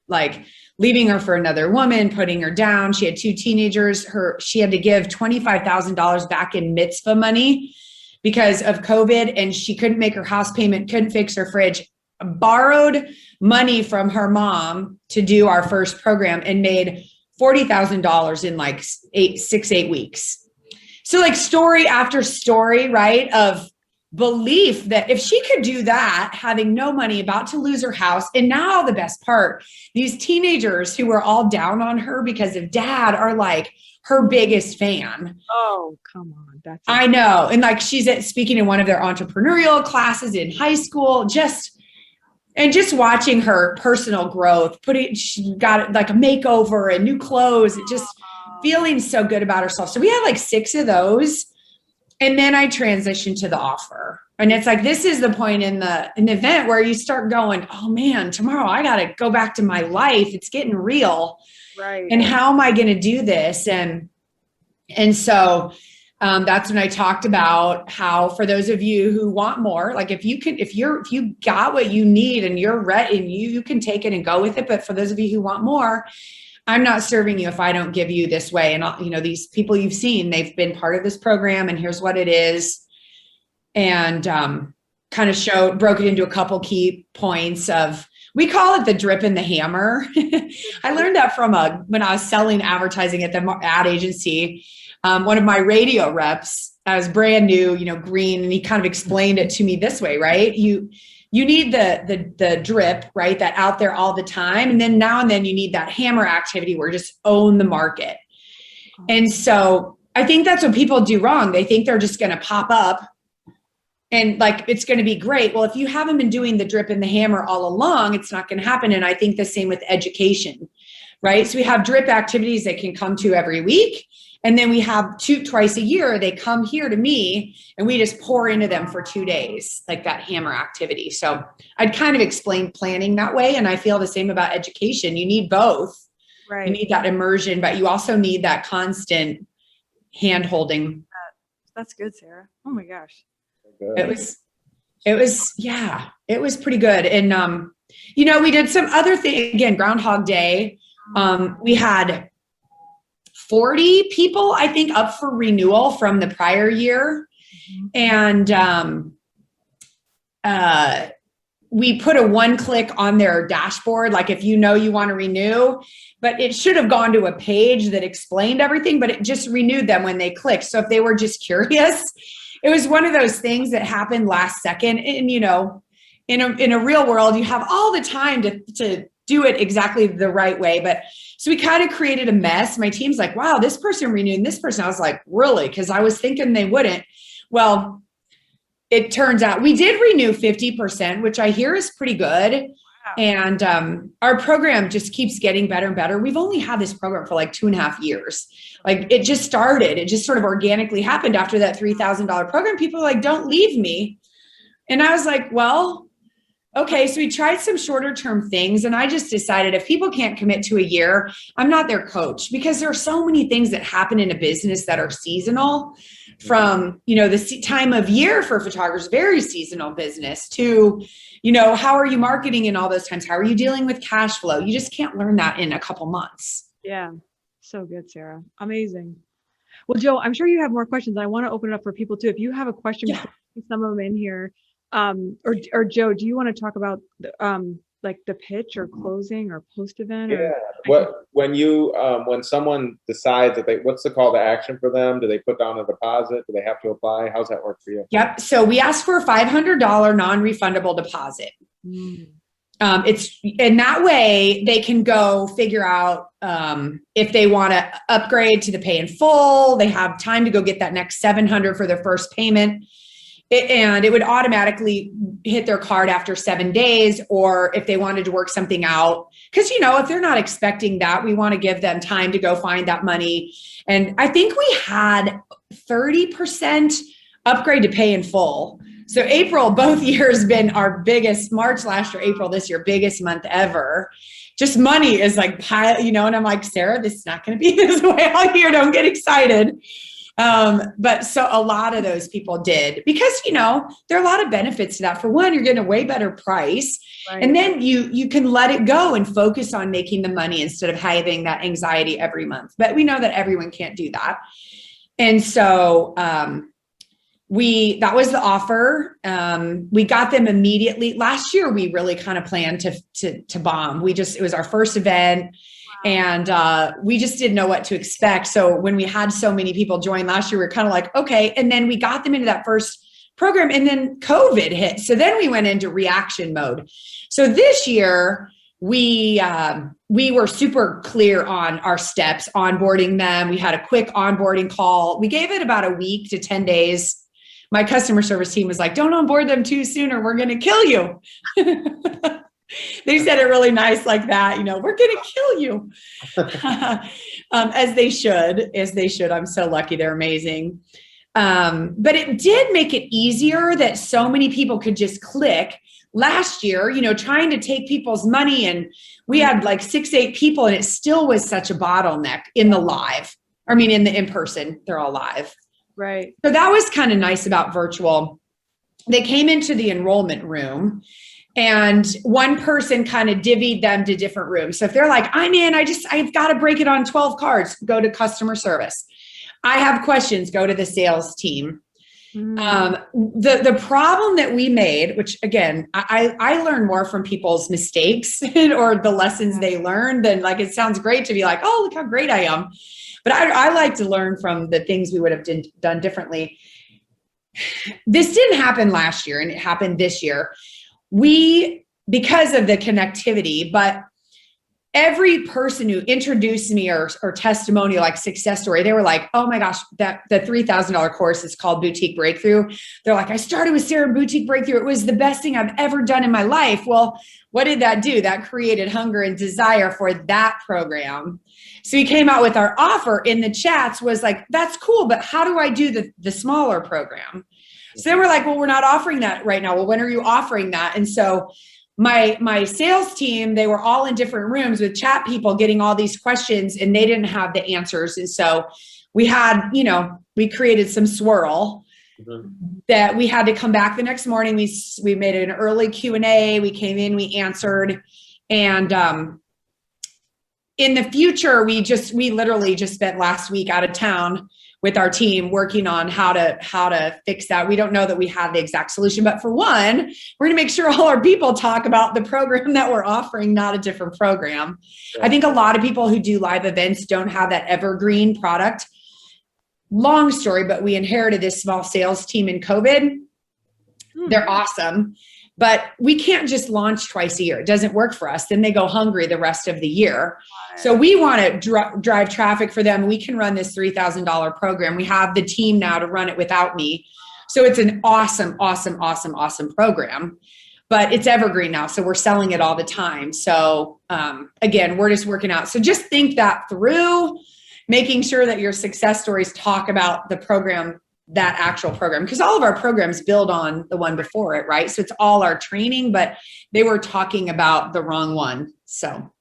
like leaving her for another woman, putting her down. She had 2 teenagers. She had to give $25,000 back in mitzvah money because of COVID, and she couldn't make her house payment, couldn't fix her fridge, borrowed money from her mom to do our first program and made $40,000 in like 8 weeks. So like story after story, right, of belief that if she could do that, having no money, about to lose her house. And now the best part, these teenagers who were all down on her because of dad are like her biggest fan. Oh, come on. I know. And like she's speaking in one of their entrepreneurial classes in high school, just watching her personal growth, she got like a makeover and new clothes, just feeling so good about herself. So we had like 6 of those. And then I transitioned to the offer. And it's like, this is the point in the event where you start going, oh man, tomorrow I got to go back to my life. It's getting real. Right. And how am I going to do this? And so that's when I talked about how, for those of you who want more, like if you got what you need and you're ready and you can take it and go with it. But for those of you who want more, I'm not serving you if I don't give you this way. And you know, these people you've seen, they've been part of this program, and here's what it is. And kind of broke it into a couple key points of, we call it the drip and the hammer. I learned that from when I was selling advertising at the ad agency. One of my radio reps, I was brand new, you know, green, and he kind of explained it to me this way, right? You need the drip, right? That out there all the time. And then now and then you need that hammer activity where you just own the market. And so I think that's what people do wrong. They think they're just going to pop up and like, it's going to be great. Well, if you haven't been doing the drip and the hammer all along, it's not going to happen. And I think the same with education, right? So we have drip activities that can come to every week. And then we have twice a year, they come here to me and we just pour into them for 2 days, like that hammer activity. So I'd kind of explain planning that way. And I feel the same about education. You need both. Right. You need that immersion, but you also need that constant hand holding. That's good, Sarah. Oh my gosh. It was pretty good. And, you know, we did some other thing again, Groundhog Day. We had 40 people, I think, up for renewal from the prior year. And we put a one-click on their dashboard, like if you know you want to renew, but it should have gone to a page that explained everything, but it just renewed them when they clicked. So if they were just curious, it was one of those things that happened last second. And, you know, in a real world, you have all the time to do it exactly the right way. But so we kind of created a mess. My team's like, wow, this person renewed this person. I was like, really? Because I was thinking they wouldn't. Well, it turns out we did renew 50%, which I hear is pretty good. Wow. And our program just keeps getting better and better. We've only had this program for like 2.5 years. Like it just started. It just sort of organically happened after that $3,000 program. People are like, don't leave me. And I was like, well, okay, so we tried some shorter term things, and I just decided if people can't commit to a year, I'm not their coach, because there are so many things that happen in a business that are seasonal, from, you know, the time of year for photographers, very seasonal business, to, you know, how are you marketing in all those times? How are you dealing with cash flow? You just can't learn that in a couple months. Yeah. So good, Sarah. Amazing. Well, Joe, I'm sure you have more questions. I want to open it up for people too. If you have a question, some of them in here. Or Joe, do you want to talk about like the pitch or closing or post event? Yeah. When someone decides that what's the call to action for them? Do they put down a deposit? Do they have to apply? How's that work for you? Yep. So we ask for a $500 non-refundable deposit. It's and that way they can go figure out if they want to upgrade to the pay in full. They have time to go get that next $700 for their first payment. And it would automatically hit their card after 7 days, or if they wanted to work something out. Because, you know, if they're not expecting that, we want to give them time to go find that money. And I think we had 30% upgrade to pay in full. So April, both years been our biggest, March last year, April this year, biggest month ever. Just money is like, you know, and I'm like, Sarah, this is not going to be this way all year. Don't get excited. But so a lot of those people did, because, you know, there are a lot of benefits to that. For one, you're getting a way better price. Right. And then you can let it go and focus on making the money instead of having that anxiety every month. But we know that everyone can't do that. And so, that was the offer. We got them immediately. Last year, we really kind of planned to bomb. It was our first event. And we just didn't know what to expect. So when we had so many people join last year, we were kind of like, okay. And then we got them into that first program, and then COVID hit. So then we went into reaction mode. So this year, we were super clear on our steps, onboarding them. We had a quick onboarding call. We gave it about a week to 10 days. My customer service team was like, don't onboard them too soon or we're going to kill you. They said it really nice like that, you know, we're going to kill you. As they should. I'm so lucky. They're amazing. But it did make it easier that so many people could just click. Last year, you know, trying to take people's money, and we had like 6-8 people, and it still was such a bottleneck in the live. I mean, in the in-person, they're all live. Right. So that was kind of nice about virtual. They came into the enrollment room, and one person kind of divvied them to different rooms. So if they're like, I'm in, I've got to break it on 12 cards, go to customer service. I have questions, go to the sales team. The problem that we made, which again, I learn more from people's mistakes or the lessons they learned than, like, it sounds great to be like, oh, look how great I am. But I like to learn from the things we would have done differently. This didn't happen last year, and it happened this year. Because of the connectivity, but every person who introduced me or testimonial, like success story, they were like, oh my gosh, the $3,000 course is called Boutique Breakthrough. They're like, I started with Sarah Boutique Breakthrough. It was the best thing I've ever done in my life. Well, what did that do? That created hunger and desire for that program. So he came out with our offer in the chats, was like, that's cool, but how do I do the smaller program? So then we're like, well, we're not offering that right now. Well, when are you offering that? And so my sales team, they were all in different rooms with chat people getting all these questions, and they didn't have the answers. And so we had, you know, we created some swirl that we had to come back the next morning. We made an early Q&A. We came in, we answered. And in the future, we literally just spent last week out of town with our team working on how to fix that. We don't know that we have the exact solution, but for one, we're going to make sure all our people talk about the program that we're offering, not a different program. Yeah. I think a lot of people who do live events don't have that evergreen product. Long story, but we inherited this small sales team in COVID. They're awesome, but we can't just launch twice a year. It doesn't work for us. Then they go hungry the rest of the year. So we want to drive traffic for them. We can run this $3,000 program. We have the team now to run it without me. So it's an awesome program, but it's evergreen now. So we're selling it all the time. So again, we're just working out. So just think that through, making sure that your success stories talk about the program, that actual program, because all of our programs build on the one before it, right? So it's all our training, but they were talking about the wrong one. So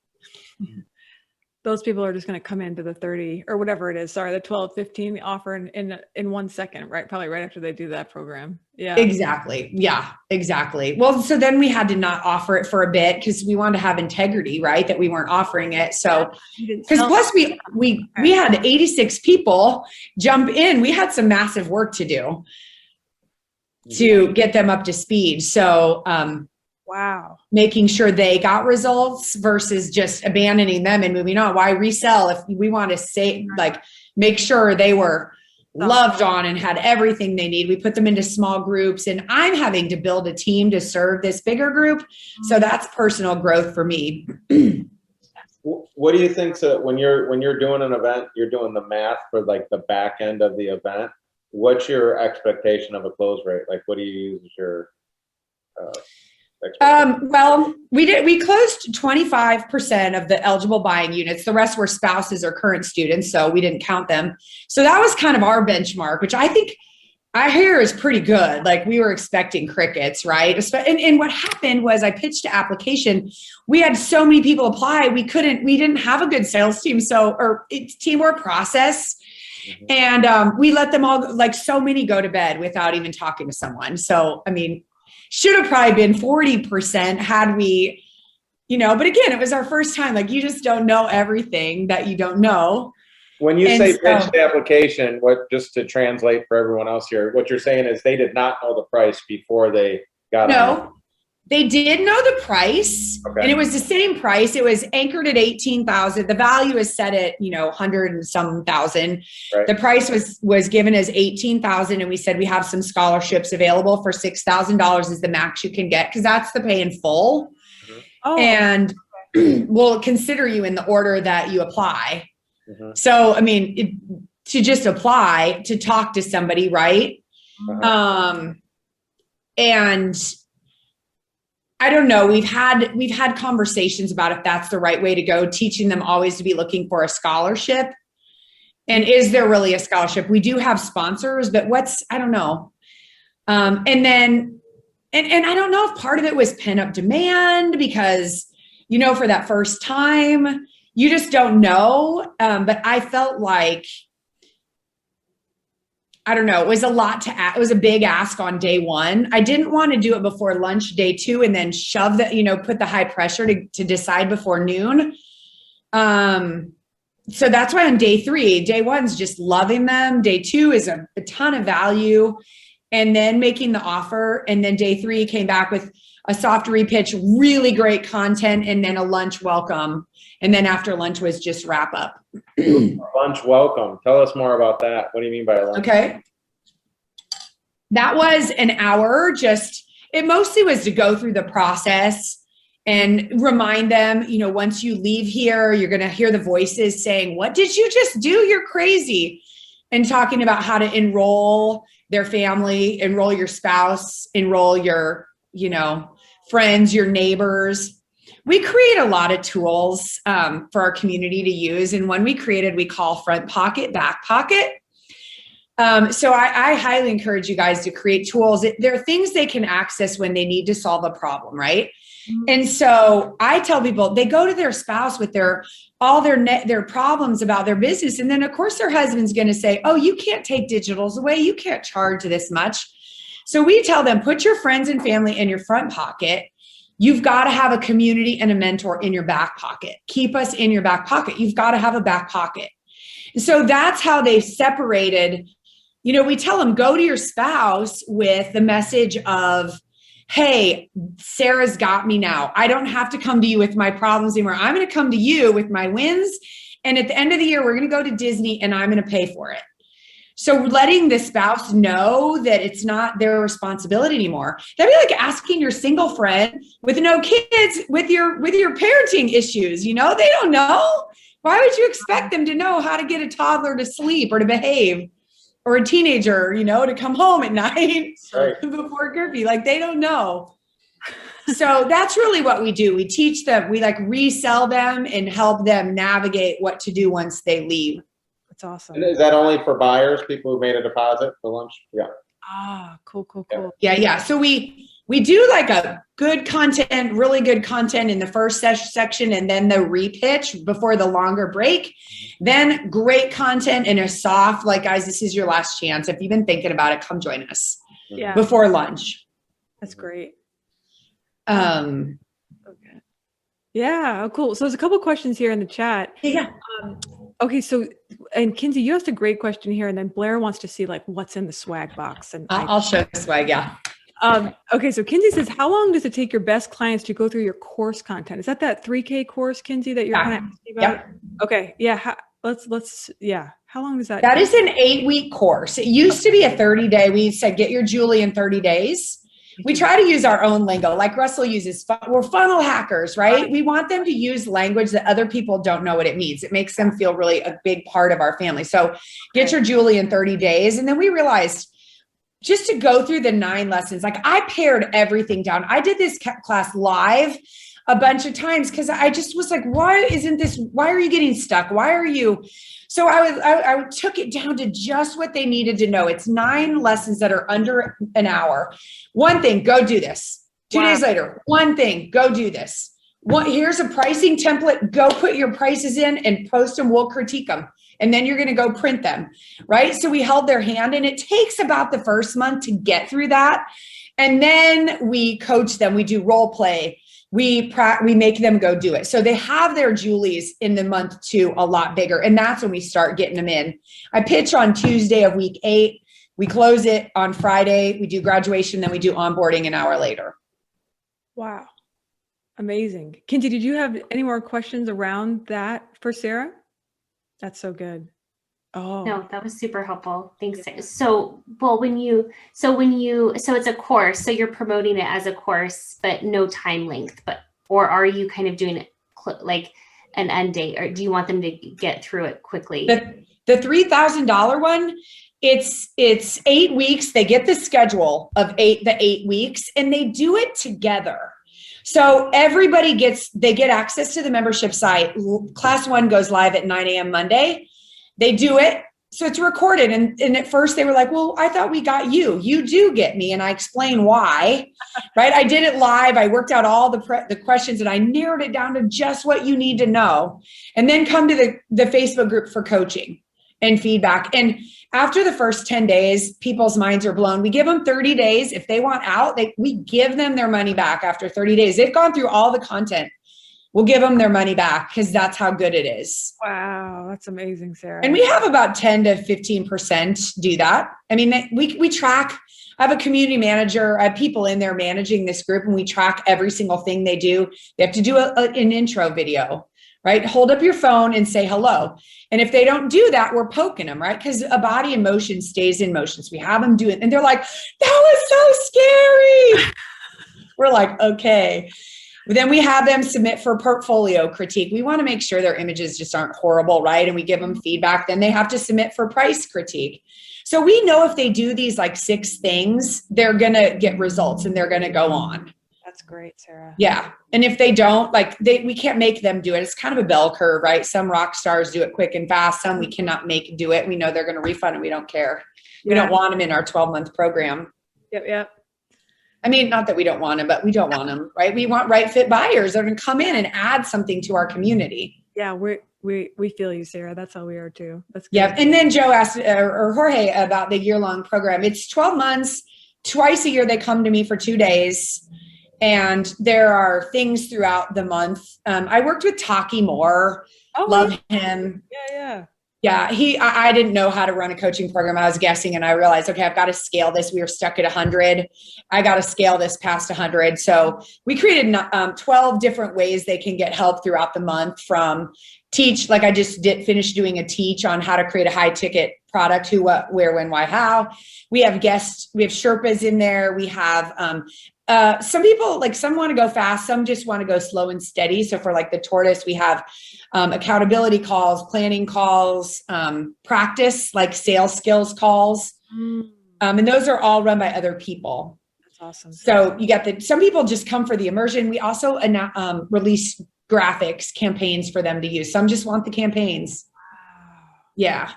those people are just going to come into the 30 or whatever it is. Sorry, the 12, 15 offer in 1 second, right? Probably right after they do that program. Yeah, exactly. Yeah, exactly. Well, so then we had to not offer it for a bit because we wanted to have integrity, right? That we weren't offering it. So, because plus we had 86 people jump in. We had some massive work to do to get them up to speed. So, wow. Making sure they got results versus just abandoning them and moving on. Why resell if we want to say, like, make sure they were loved on and had everything they need. We put them into small groups, and I'm having to build a team to serve this bigger group. So that's personal growth for me. What do you think? So when you're doing an event, you're doing the math for like the back end of the event. What's your expectation of a close rate? Like, what do you use as your well, we closed 25% of the eligible buying units. The rest were spouses or current students, so we didn't count them. So that was kind of our benchmark, which I think I hear is pretty good. Like we were expecting crickets, right? And what happened was I pitched an application. We had so many people apply. We didn't have a good sales team. Or teamwork process. And we let them all, like so many, go to bed without even talking to someone. So, I mean, should have probably been 40% had we, but again, it was our first time. Like you just don't know everything that you don't know. When you say pitch the application, just to translate for everyone else here, what you're saying is they did not know the price before they got on. No, they did know the price, and it was the same price. It was anchored at 18,000. The value is set at 100 and some thousand. Right. The price was given as 18,000, and we said we have some scholarships available for $6,000 is the max you can get because that's the pay in full, and we'll consider you in the order that you apply. So, I mean, to just apply to talk to somebody, right? And I don't know, we've had conversations about if that's the right way to go, teaching them always to be looking for a scholarship. And is there really a scholarship? We do have sponsors, but I don't know. And I don't know if part of it was pent up demand because, for that first time, you just don't know. But I felt like, I don't know, it was a lot it was a big ask on day one. I didn't want to do it before lunch day two and then shove put the high pressure to decide before noon. So that's why on day one's just loving them. Day two is a ton of value and then making the offer. And then day three came back with a soft repitch, really great content, and then a lunch welcome. And then after lunch was just wrap up. Lunch welcome. Tell us more about that. What do you mean by a lunch? Okay. That was an hour. It mostly was to go through the process and remind them, once you leave here, you're going to hear the voices saying, what did you just do? You're crazy. And talking about how to enroll their family, enroll your spouse, enroll your, friends, your neighbors. We create a lot of tools for our community to use. And one we call front pocket, back pocket. So I highly encourage you guys to create tools. There are things they can access when they need to solve a problem, right? Mm-hmm. And so I tell people they go to their spouse with all their problems about their business. And then of course their husband's going to say, oh, you can't take digitals away. You can't charge this much. So we tell them, put your friends and family in your front pocket. You've got to have a community and a mentor in your back pocket. Keep us in your back pocket. You've got to have a back pocket. And so that's how they separated. We tell them, go to your spouse with the message of, hey, Sarah's got me now. I don't have to come to you with my problems anymore. I'm going to come to you with my wins. And at the end of the year, we're going to go to Disney and I'm going to pay for it. So letting the spouse know that it's not their responsibility anymore. That'd be like asking your single friend with no kids with your parenting issues. They don't know. Why would you expect them to know how to get a toddler to sleep or to behave, or a teenager, to come home at night before curfew? Like they don't know. So that's really what we do. We teach them, we resell them and help them navigate what to do once they leave. That's awesome. And is that only for buyers, people who made a deposit for lunch? Yeah. Ah, cool. Yeah. So we do like a good content, really good content in the first section, and then the repitch before the longer break. Then great content and a soft, like, guys, this is your last chance. If you've been thinking about it, come join us before lunch. That's great. Okay. Yeah. Cool. So there's a couple questions here in the chat. Yeah. Okay, so, and Kinsey, you asked a great question here, and then Blair wants to see what's in the swag box. And I'll show the swag, yeah. Okay, so Kinsey says, how long does it take your best clients to go through your course content? Is that 3K course, Kinsey, that you're kind of asking about? Yep. Okay, yeah. How long does that? That is an 8-week course. It used to be a 30-day. We said, get your Julie in 30 days. We try to use our own lingo, like Russell uses. We're funnel hackers, right? We want them to use language that other people don't know what it means. It makes them feel really a big part of our family. So get your Julie in 30 days. And then we realized just to go through the 9 lessons, I pared everything down. I did this class live a bunch of times because I just was like, why are you getting stuck? Why are you So I took it down to just what they needed to know. It's 9 lessons that are under an hour. One thing, go do this. 2 days later, one thing, go do this. Here's a pricing template. Go put your prices in and post them. We'll critique them. And then you're going to go print them, right? So we held their hand, and it takes about the first month to get through that. And then we coach them. We do role play. We make them go do it. So they have their Julies in the month 2 a lot bigger. And that's when we start getting them in. I pitch on Tuesday of week 8. We close it on Friday. We do graduation. Then we do onboarding an hour later. Wow. Amazing. Kinsey, did you have any more questions around that for Sarah? That's so good. Oh no, that was super helpful. Thanks. Yeah. So it's a course, so you're promoting it as a course, but no time length, or are you kind of doing it like an end date, or do you want them to get through it quickly? The $3,000 one, it's 8 weeks. They get the schedule of the 8 weeks, and they do it together. So everybody get access to the membership site. Class 1 goes live at 9 a.m. Monday. They do it. So it's recorded. And at first they were like, well, I thought we got you. You do get me. And I explain why, right? I did it live. I worked out all the questions, and I narrowed it down to just what you need to know. And then come to the Facebook group for coaching and feedback. And after the first 10 days, people's minds are blown. We give them 30 days. If they want out, we give them their money back after 30 days. They've gone through all the content. We'll give them their money back because that's how good it is. Wow, that's amazing, Sarah. And we have about 10 to 15% do that. I mean, we track. I have a community manager. I have people in there managing this group, and we track every single thing they do. They have to do an intro video, right? Hold up your phone and say hello. And if they don't do that, we're poking them, right? Because a body in motion stays in motion. So we have them do it, and they're like, that was so scary. We're like, okay. Then we have them submit for portfolio critique. We want to make sure their images just aren't horrible, right? And we give them feedback. Then they have to submit for price critique. So we know if they do these like 6 things, they're going to get results and they're going to go on. That's great, Sarah. Yeah. And if they don't, we can't make them do it. It's kind of a bell curve, right? Some rock stars do it quick and fast. Some we cannot make do it. We know they're going to refund and we don't care. We don't want them in our 12-month program. Yep. I mean, not that we don't want them, but we don't want them, right? We want right fit buyers that are going to come in and add something to our community. Yeah, we feel you, Sarah. That's how we are too. That's good. Yeah. And then Joe asked, or Jorge, about the year-long program. It's 12 months. Twice a year, they come to me for 2 days. And there are things throughout the month. I worked with Taki Moore. Love him. Yeah. I didn't know how to run a coaching program. I was guessing, and I realized, okay, I've got to scale this. We were stuck at 100. I got to scale this past 100. So we created 12 different ways they can get help throughout the month, from teach, like I just finish doing a teach on how to create a high ticket product, who, what, where, when, why, how. We have guests, we have Sherpas in there. We have some people, like some want to go fast, some just want to go slow and steady. So for like the tortoise, we have accountability calls, planning calls, practice, like sales skills calls. And those are all run by other people. That's awesome. So you got some people just come for the immersion. We also release graphics campaigns for them to use. Some just want the campaigns. Wow. Yeah.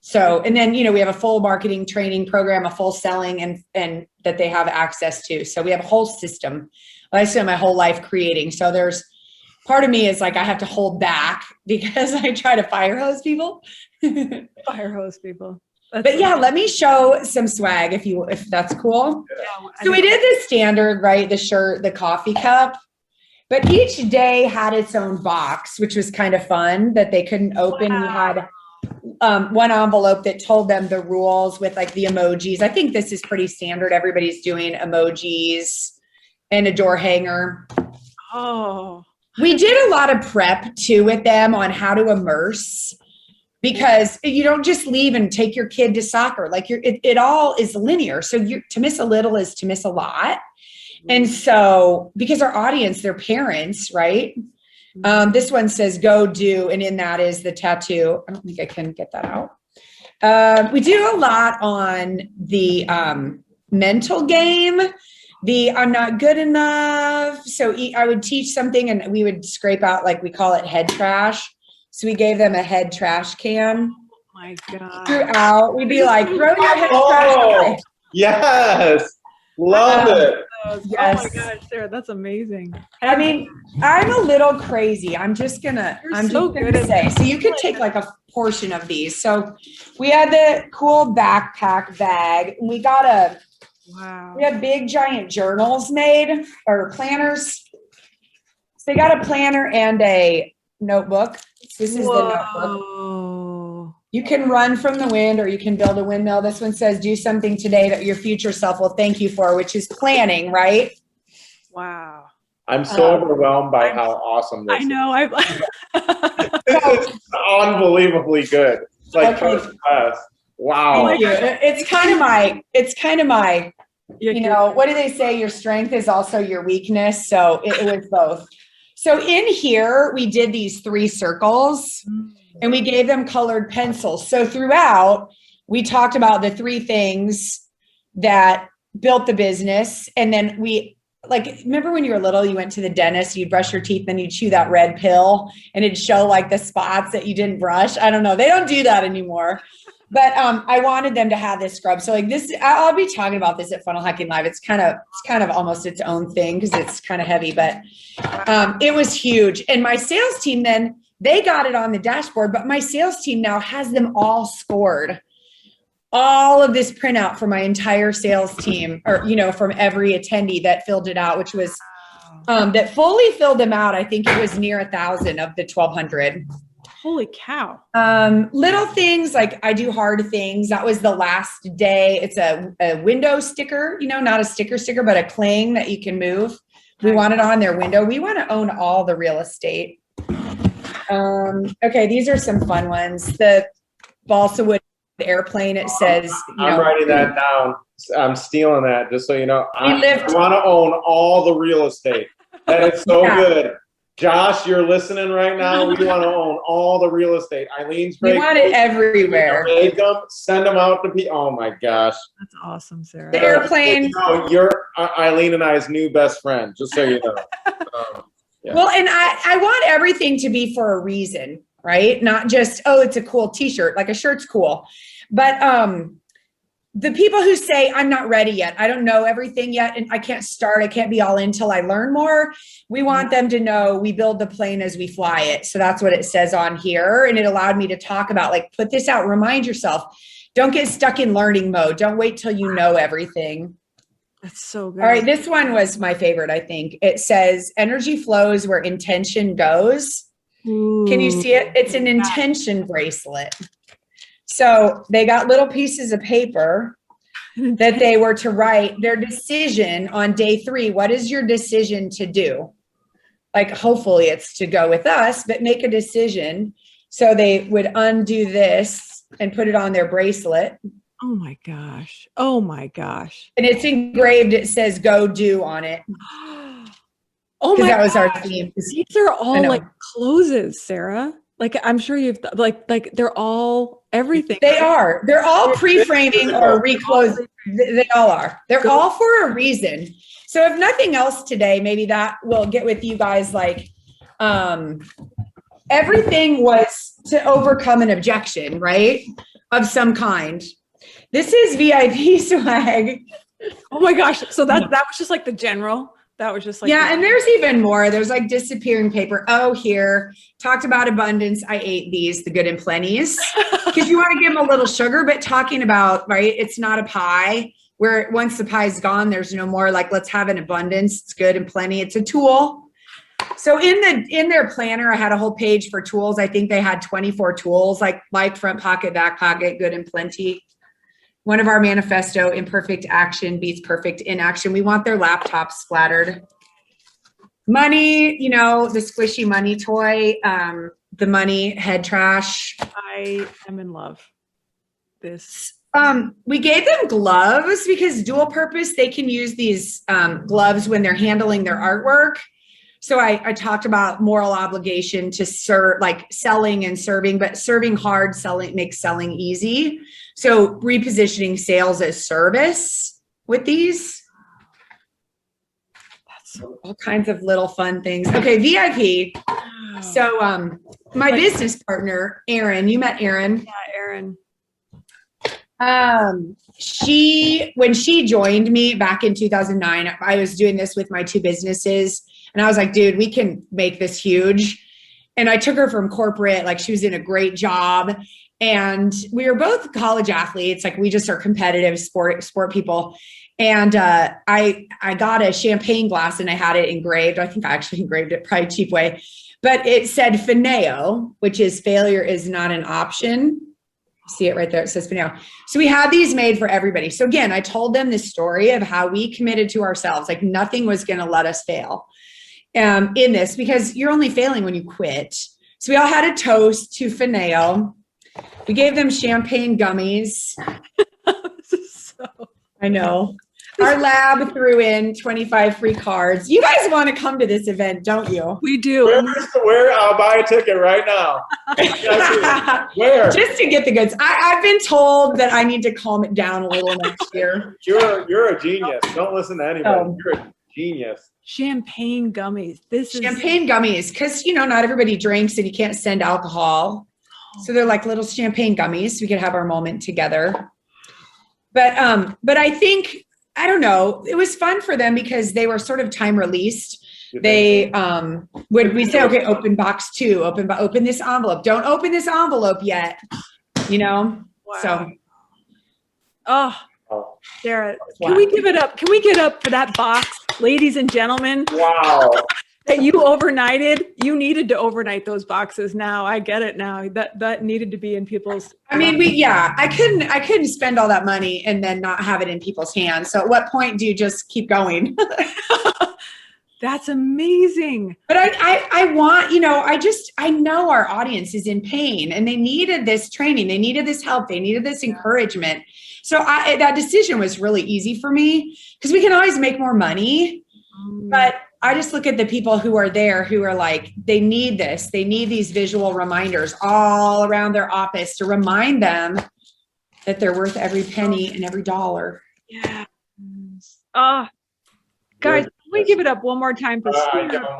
So, and then, we have a full marketing training program, a full selling and that they have access to. So we have a whole system. I spent my whole life creating. So there's part of me is like, I have to hold back because I try to fire hose people. Fire hose people. But yeah, let me show some swag if that's cool. Yeah, so we did the standard, right? The shirt, the coffee cup, but each day had its own box, which was kind of fun that they couldn't open. Wow. We had one envelope that told them the rules with like the emojis. I think this is pretty standard. Everybody's doing emojis and a door hanger. Oh, we did a lot of prep too with them on how to immerse, because you don't just leave and take your kid to soccer. Like it all is linear. So to miss a little is to miss a lot. And so, because our audience, they're parents, right? This one says go do, and in that is the tattoo. I don't think I can get that out. We do a lot on the mental game, the I'm not good enough. So I would teach something and we would scrape out, like we call it head trash. So we gave them a head trash can. Oh my God. Throughout, we'd be like, throw your head trash away. Yes. Love it. Yes. Oh my gosh, Sarah, that's amazing. I mean, I'm a little crazy. I'm just gonna say. So you could take like a portion of these. So we had the cool backpack bag. We got we had big giant journals made, or planners. So they got a planner and a notebook. This is the notebook. You can run from the wind, or you can build a windmill. This one says, do something today that your future self will thank you for, which is planning, right? Wow. I'm so overwhelmed by how awesome this is. I know. It's unbelievably good. It's like first class. Wow. It's kind of my, you know, what do they say? Your strength is also your weakness. So it was both. So in here, we did these 3 circles and we gave them colored pencils. So throughout, we talked about the 3 things that built the business. And then we, like, remember when you were little, you went to the dentist, you'd brush your teeth, then you'd chew that red pill and it'd show like the spots that you didn't brush. I don't know. They don't do that anymore. But I wanted them to have this scrub. So like this, I'll be talking about this at Funnel Hacking Live. It's kind of almost its own thing because it's kind of heavy, but it was huge. And my sales team then, they got it on the dashboard, but my sales team now has them all scored. All of this printout for my entire sales team, or, you know, from every attendee that filled it out, which was, that fully filled them out. I think it was near 1,000 of the 1,200. Holy cow. Little things like I do hard things. That was the last day. It's a window sticker, you know, not a sticker, but a cling that you can move. We want it on their window. We want to own all the real estate. Okay, these are some fun ones. The balsa wood airplane, it says, I'm writing that down. I'm stealing that, just so you know. I want to own all the real estate. That is so good. Josh, you're listening right now. We want to own all the real estate. Eileen's great. We want it everywhere. Make them, send them out to people. Oh my gosh. That's awesome, Sarah. The airplane. You know, you're Eileen and I's new best friend, just so you know. Yeah. Well, and I want everything to be for a reason, right? Not just, oh, it's a cool t-shirt. Like a shirt's cool. But the people who say, I'm not ready yet, I don't know everything yet, and I can't be all in till I learn more. We want them to know we build the plane as we fly it. So that's what it says on here. And it allowed me to talk about, like, put this out, remind yourself, don't get stuck in learning mode. Don't wait till you know everything. That's so good. All right, this one was my favorite, I think. It says, energy flows where intention goes. Ooh. Can you see it? It's an intention bracelet. So they got little pieces of paper that they were to write their decision on day 3. What is your decision to do? Like, hopefully it's to go with us, but make a decision. So they would undo this and put it on their bracelet. Oh my gosh. Oh my gosh. And it's engraved. It says go do on it. Oh my That was gosh. our theme. These are all like closes, Sarah. Like, I'm sure you've like they're all everything. They are. They're all pre-framing or reclose. They all are. They're all for a reason. So if nothing else today, maybe that will get with you guys. Like, everything was to overcome an objection, right? Of some kind. This is VIP swag. Oh my gosh. So that was just like the general. That was just like, yeah. And there's even more. There's like disappearing paper. Oh, here, talked about abundance. I ate these, the good and plenties, because you want to give them a little sugar, but talking about, right, it's not a pie where once the pie's gone, there's no more. Like, let's have an abundance. It's good and plenty. It's a tool. So in their planner, I had a whole page for tools. I think they had 24 tools, like front pocket, back pocket, good and plenty. One of our manifesto, imperfect action beats perfect inaction. We want their laptops splattered. Money, you know, the squishy money toy, the money head trash. I am in love. We gave them gloves because dual purpose, they can use these gloves when they're handling their artwork. So I talked about moral obligation to serve, like selling and serving, but serving hard, selling makes selling easy. So repositioning sales as service with these. all kinds of little fun things. Okay, VIP. So my business partner, Erin, you met Erin. Yeah, Erin. When she joined me back in 2009, I was doing this with my two businesses, and I was like, dude, we can make this huge. And I took her from corporate, like she was in a great job, and we were both college athletes. Like we just are competitive sport people. And I got a champagne glass and I had it engraved. I think I actually engraved it probably cheap way, but it said Fineo, which is failure is not an option. See it right there. It says Fineo. So we had these made for everybody. So again, I told them this story of how we committed to ourselves, like nothing was going to let us fail in this, because you're only failing when you quit. So we all had a toast to Fineo. We gave them champagne gummies. This is so. I know. Our lab threw in 25 free cards. You guys want to come to this event, don't you? We do. Where? I'll buy a ticket right now. Where? Just to get the goods. I've been told that I need to calm it down a little next year. You're a genius. Don't listen to anybody. Oh. You're a genius. Champagne gummies. This is champagne gummies, because not everybody drinks and you can't send alcohol. So they're like little champagne gummies. So we could have our moment together. But I think, I don't know, it was fun for them because they were sort of time released. They we'd say, okay, open box 2, open this envelope. Don't open this envelope yet. Wow. So Sarah, can we give it up? Can we get up for that box, ladies and gentlemen? Wow. That you overnighted. You needed to overnight those boxes. Now I get it. Now that needed to be in people's. I mean, I couldn't spend all that money and then not have it in people's hands. So at what point do you just keep going? That's amazing. But I want, I know our audience is in pain and they needed this training. They needed this help. They needed this encouragement. So that decision was really easy for me because we can always make more money. But I just look at the people who are there who are like, they need this. They need these visual reminders all around their office to remind them that they're worth every penny and every dollar. Yeah. Guys, can we give it up one more time for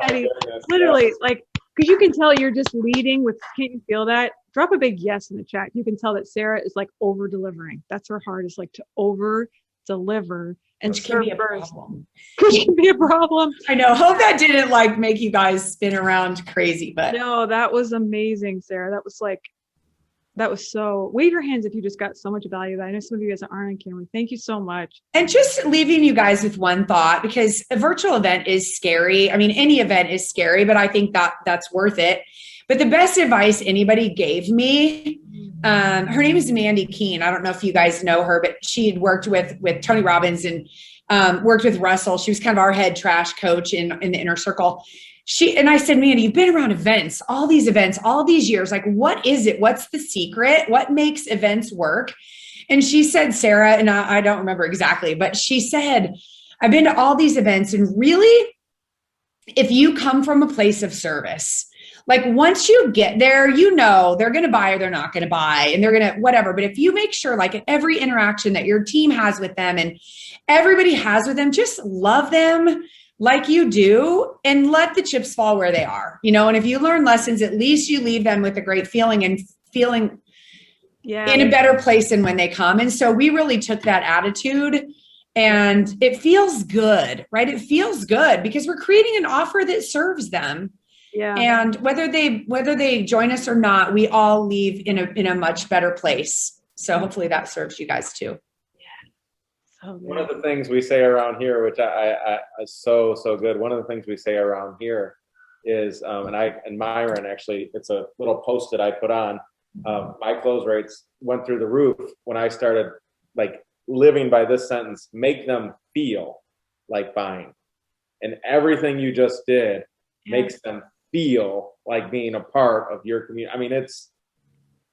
Eddie? Literally, like, because you can tell you're just leading with, can't you feel that? Drop a big yes in the chat. You can tell that Sarah is like over delivering. That's her heart, is like to over deliver. And which can be a problem. Which can be a problem. I know. Hope that didn't like make you guys spin around crazy, but no, that was amazing, Sarah. That was so. Wave your hands if you just got so much value. That I know some of you guys aren't on camera. Thank you so much. And just leaving you guys with one thought, because a virtual event is scary. I mean, any event is scary, but I think that's worth it. But the best advice anybody gave me, her name is Mandy Keene. I don't know if you guys know her, but she'd worked with Tony Robbins and worked with Russell. She was kind of our head trash coach in the inner circle. And I said, Mandy, you've been around events, all these years. Like, what is it? What's the secret? What makes events work? And she said, Sarah, and I don't remember exactly, but she said, I've been to all these events, and really, if you come from a place of service, like once you get there, they're going to buy or they're not going to buy, and they're going to whatever. But if you make sure, like, at every interaction that your team has with them and everybody has with them, just love them like you do and let the chips fall where they are, and if you learn lessons, at least you leave them with a great feeling and feeling in a better place than when they come. And so we really took that attitude, and it feels good, right? It feels good because we're creating an offer that serves them. Yeah. And whether they join us or not, we all leave in a much better place. So hopefully that serves you guys too. One of the things we say around here, which I is so good. One of the things we say around here is, and Myron, actually, it's a little post that I put on. My close rates went through the roof when I started like living by this sentence: make them feel like buying. And everything you just did makes them feel like being a part of your community. I mean, it's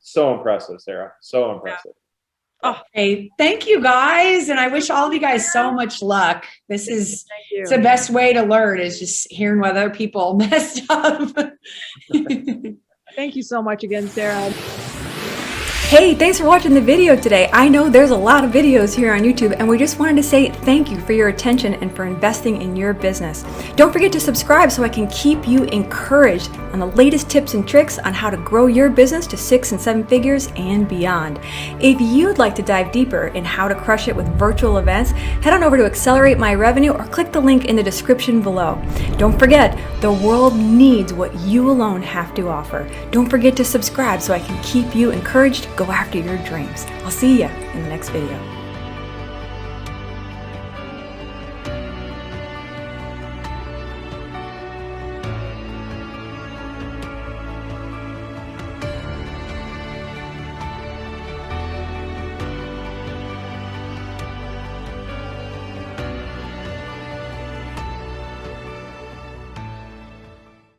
so impressive, Sarah. So impressive. Oh, hey, thank you guys. And I wish all of you guys so much luck. It's the best way to learn, is just hearing what other people messed up. Thank you so much again, Sarah. Hey, thanks for watching the video today. I know there's a lot of videos here on YouTube, and we just wanted to say thank you for your attention and for investing in your business. Don't forget to subscribe so I can keep you encouraged on the latest tips and tricks on how to grow your business to 6 and 7 figures and beyond. If you'd like to dive deeper in how to crush it with virtual events, head on over to Accelerate My Revenue or click the link in the description below. Don't forget, the world needs what you alone have to offer. Don't forget to subscribe so I can keep you encouraged to go after your dreams. I'll see you in the next video.